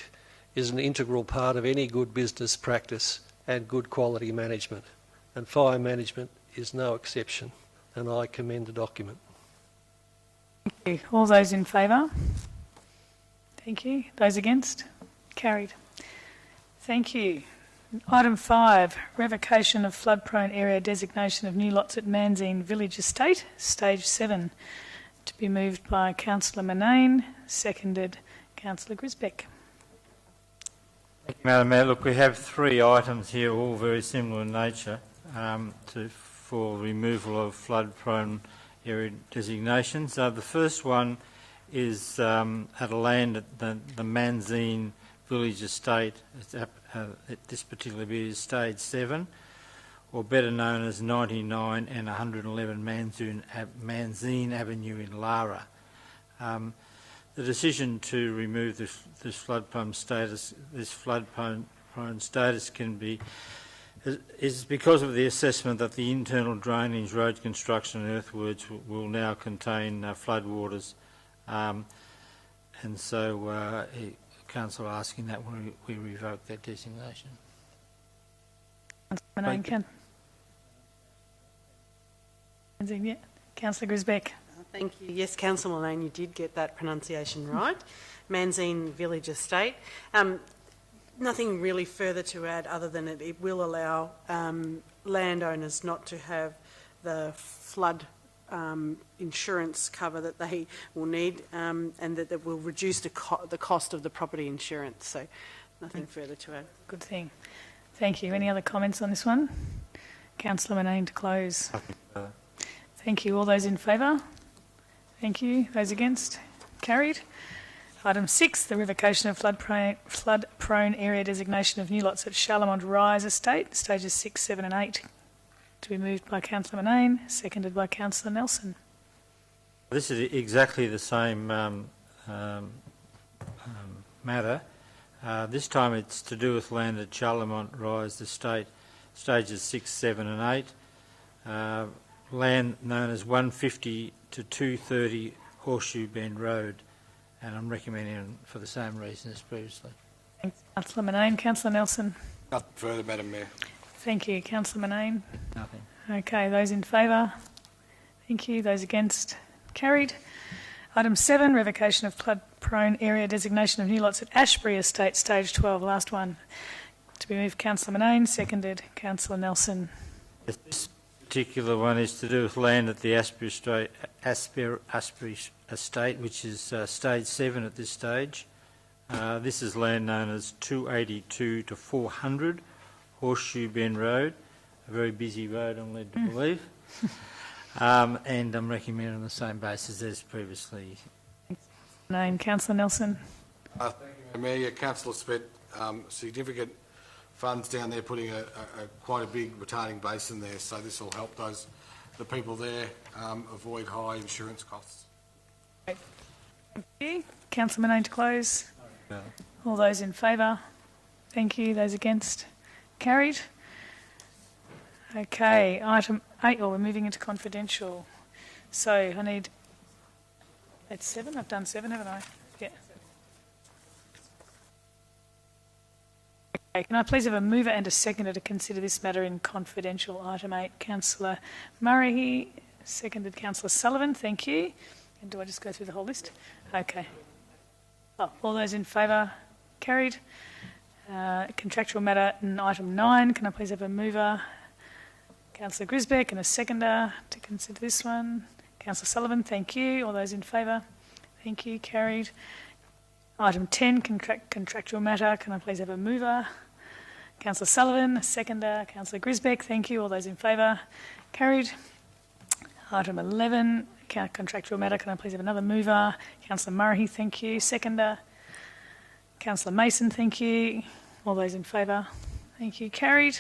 is an integral part of any good business practice and good quality management, and fire management is no exception, and I commend the document. Thank you. All those in favour? Thank you. Those against? Carried. Thank you. Item 5, revocation of flood-prone area designation of new lots at Manzine Village Estate, Stage 7. To be moved by Councillor Monnaine, seconded Councillor Grisbeck. Thank you, Madam Mayor. Look, we have 3 items here, all very similar in nature, for removal of flood-prone area designations. The first one is at a land at the Manzine Village Estate. This particular bit is Stage 7, or better known as 99 and 111 Manzine Avenue in Lara. The decision to remove this flood-prone status, is because of the assessment that the internal drainage, road construction and earthworks will now contain floodwaters, and so Council asking that we revoke that designation. Councillor Grisbeck. Thank you. Yes, Councillor Monnaine, you did get that pronunciation right. Manzine Village Estate. Nothing really further to add other than it will allow landowners not to have the flood insurance cover that they will need, and that will reduce the cost of the property insurance. So nothing further to add. Good thing. Thank you. Any other comments on this one? Councillor Monnaine to close. Thank you. All those in favour? Thank you. Those against? Carried. Item 6, the revocation of flood-prone area designation of new lots at Charlemont Rise Estate, stages 6, 7 and 8. To be moved by Councillor Monnaine, seconded by Councillor Nelson. This is exactly the same matter. This time it's to do with land at Charlemont Rise Estate, stages 6, 7 and 8. Land known as 150 to 230 Horseshoe Bend Road, and I'm recommending for the same reason as previously. Thanks, Councillor Monnaine. Councillor Nelson. Nothing further, Madam Mayor. Thank you. Councillor Monnaine? Nothing. Okay, those in favour? Thank you. Those against? Carried. Item 7, revocation of flood-prone area designation of new lots at Ashbury Estate, Stage 12, last one. To be moved, Councillor Monnaine, seconded, Councillor Nelson. This particular one is to do with land at the Ashbury Estate, which is Stage 7 at this stage. This is land known as 282 to 400 Horseshoe Bend Road, a very busy road, I'm led to believe. And I'm recommending on the same basis as previously. Name, Councillor Nelson. Thank you, Mayor. Councillor spent significant funds down there putting quite a big retaining basin there, so this will help the people there avoid high insurance costs. Thank you. Councillor Monnaine to close. No. All those in favour? Thank you. Those against? Carried. Okay, item 8, we're moving into confidential. So I need, that's 7? I've done 7, haven't I? Yeah. Okay, can I please have a mover and a seconder to consider this matter in confidential? Item 8, Councillor Murray, seconded Councillor Sullivan, thank you. And do I just go through the whole list? Okay. Oh, all those in favour? Carried. Contractual matter in item 9, can I please have a mover? Councillor Grisbeck and a seconder to consider this one. Councillor Sullivan, thank you. All those in favour? Thank you. Carried. Item 10, contractual matter. Can I please have a mover? Councillor Sullivan, a seconder. Councillor Grisbeck, thank you. All those in favour? Carried. Item 11, contractual matter. Can I please have another mover? Councillor Murray, thank you. Seconder. Councillor Mason, thank you. All those in favour? Thank you. Carried.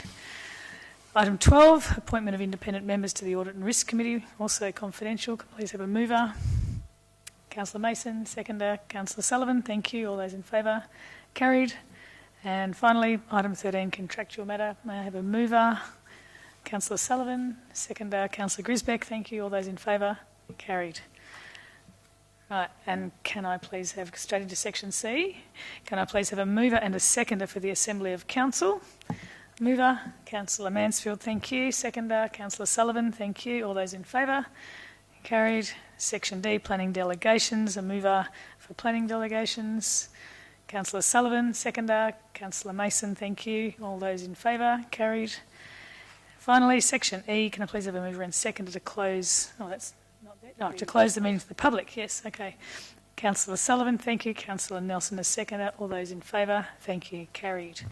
Item 12, appointment of independent members to the Audit and Risk Committee, also confidential. Can I please have a mover? Councillor Mason, seconder. Councillor Sullivan, thank you. All those in favour? Carried. And finally, item 13, contractual matter. May I have a mover? Councillor Sullivan, seconder. Councillor Grisbeck, thank you. All those in favour? Carried. Right, and can I please have, straight into section C, can I please have a mover and a seconder for the Assembly of Council? Mover, Councillor Mansfield, thank you. Seconder, Councillor Sullivan, thank you. All those in favour? Carried. Section D, planning delegations. A mover for planning delegations. Councillor Sullivan, seconder. Councillor Mason, thank you. All those in favour? Carried. Finally, section E, can I please have a mover and seconder to close? Oh, that's not there. No, to close the meeting to the public. Yes, okay. Councillor Sullivan, thank you. Councillor Nelson, a seconder. All those in favour? Thank you. Carried.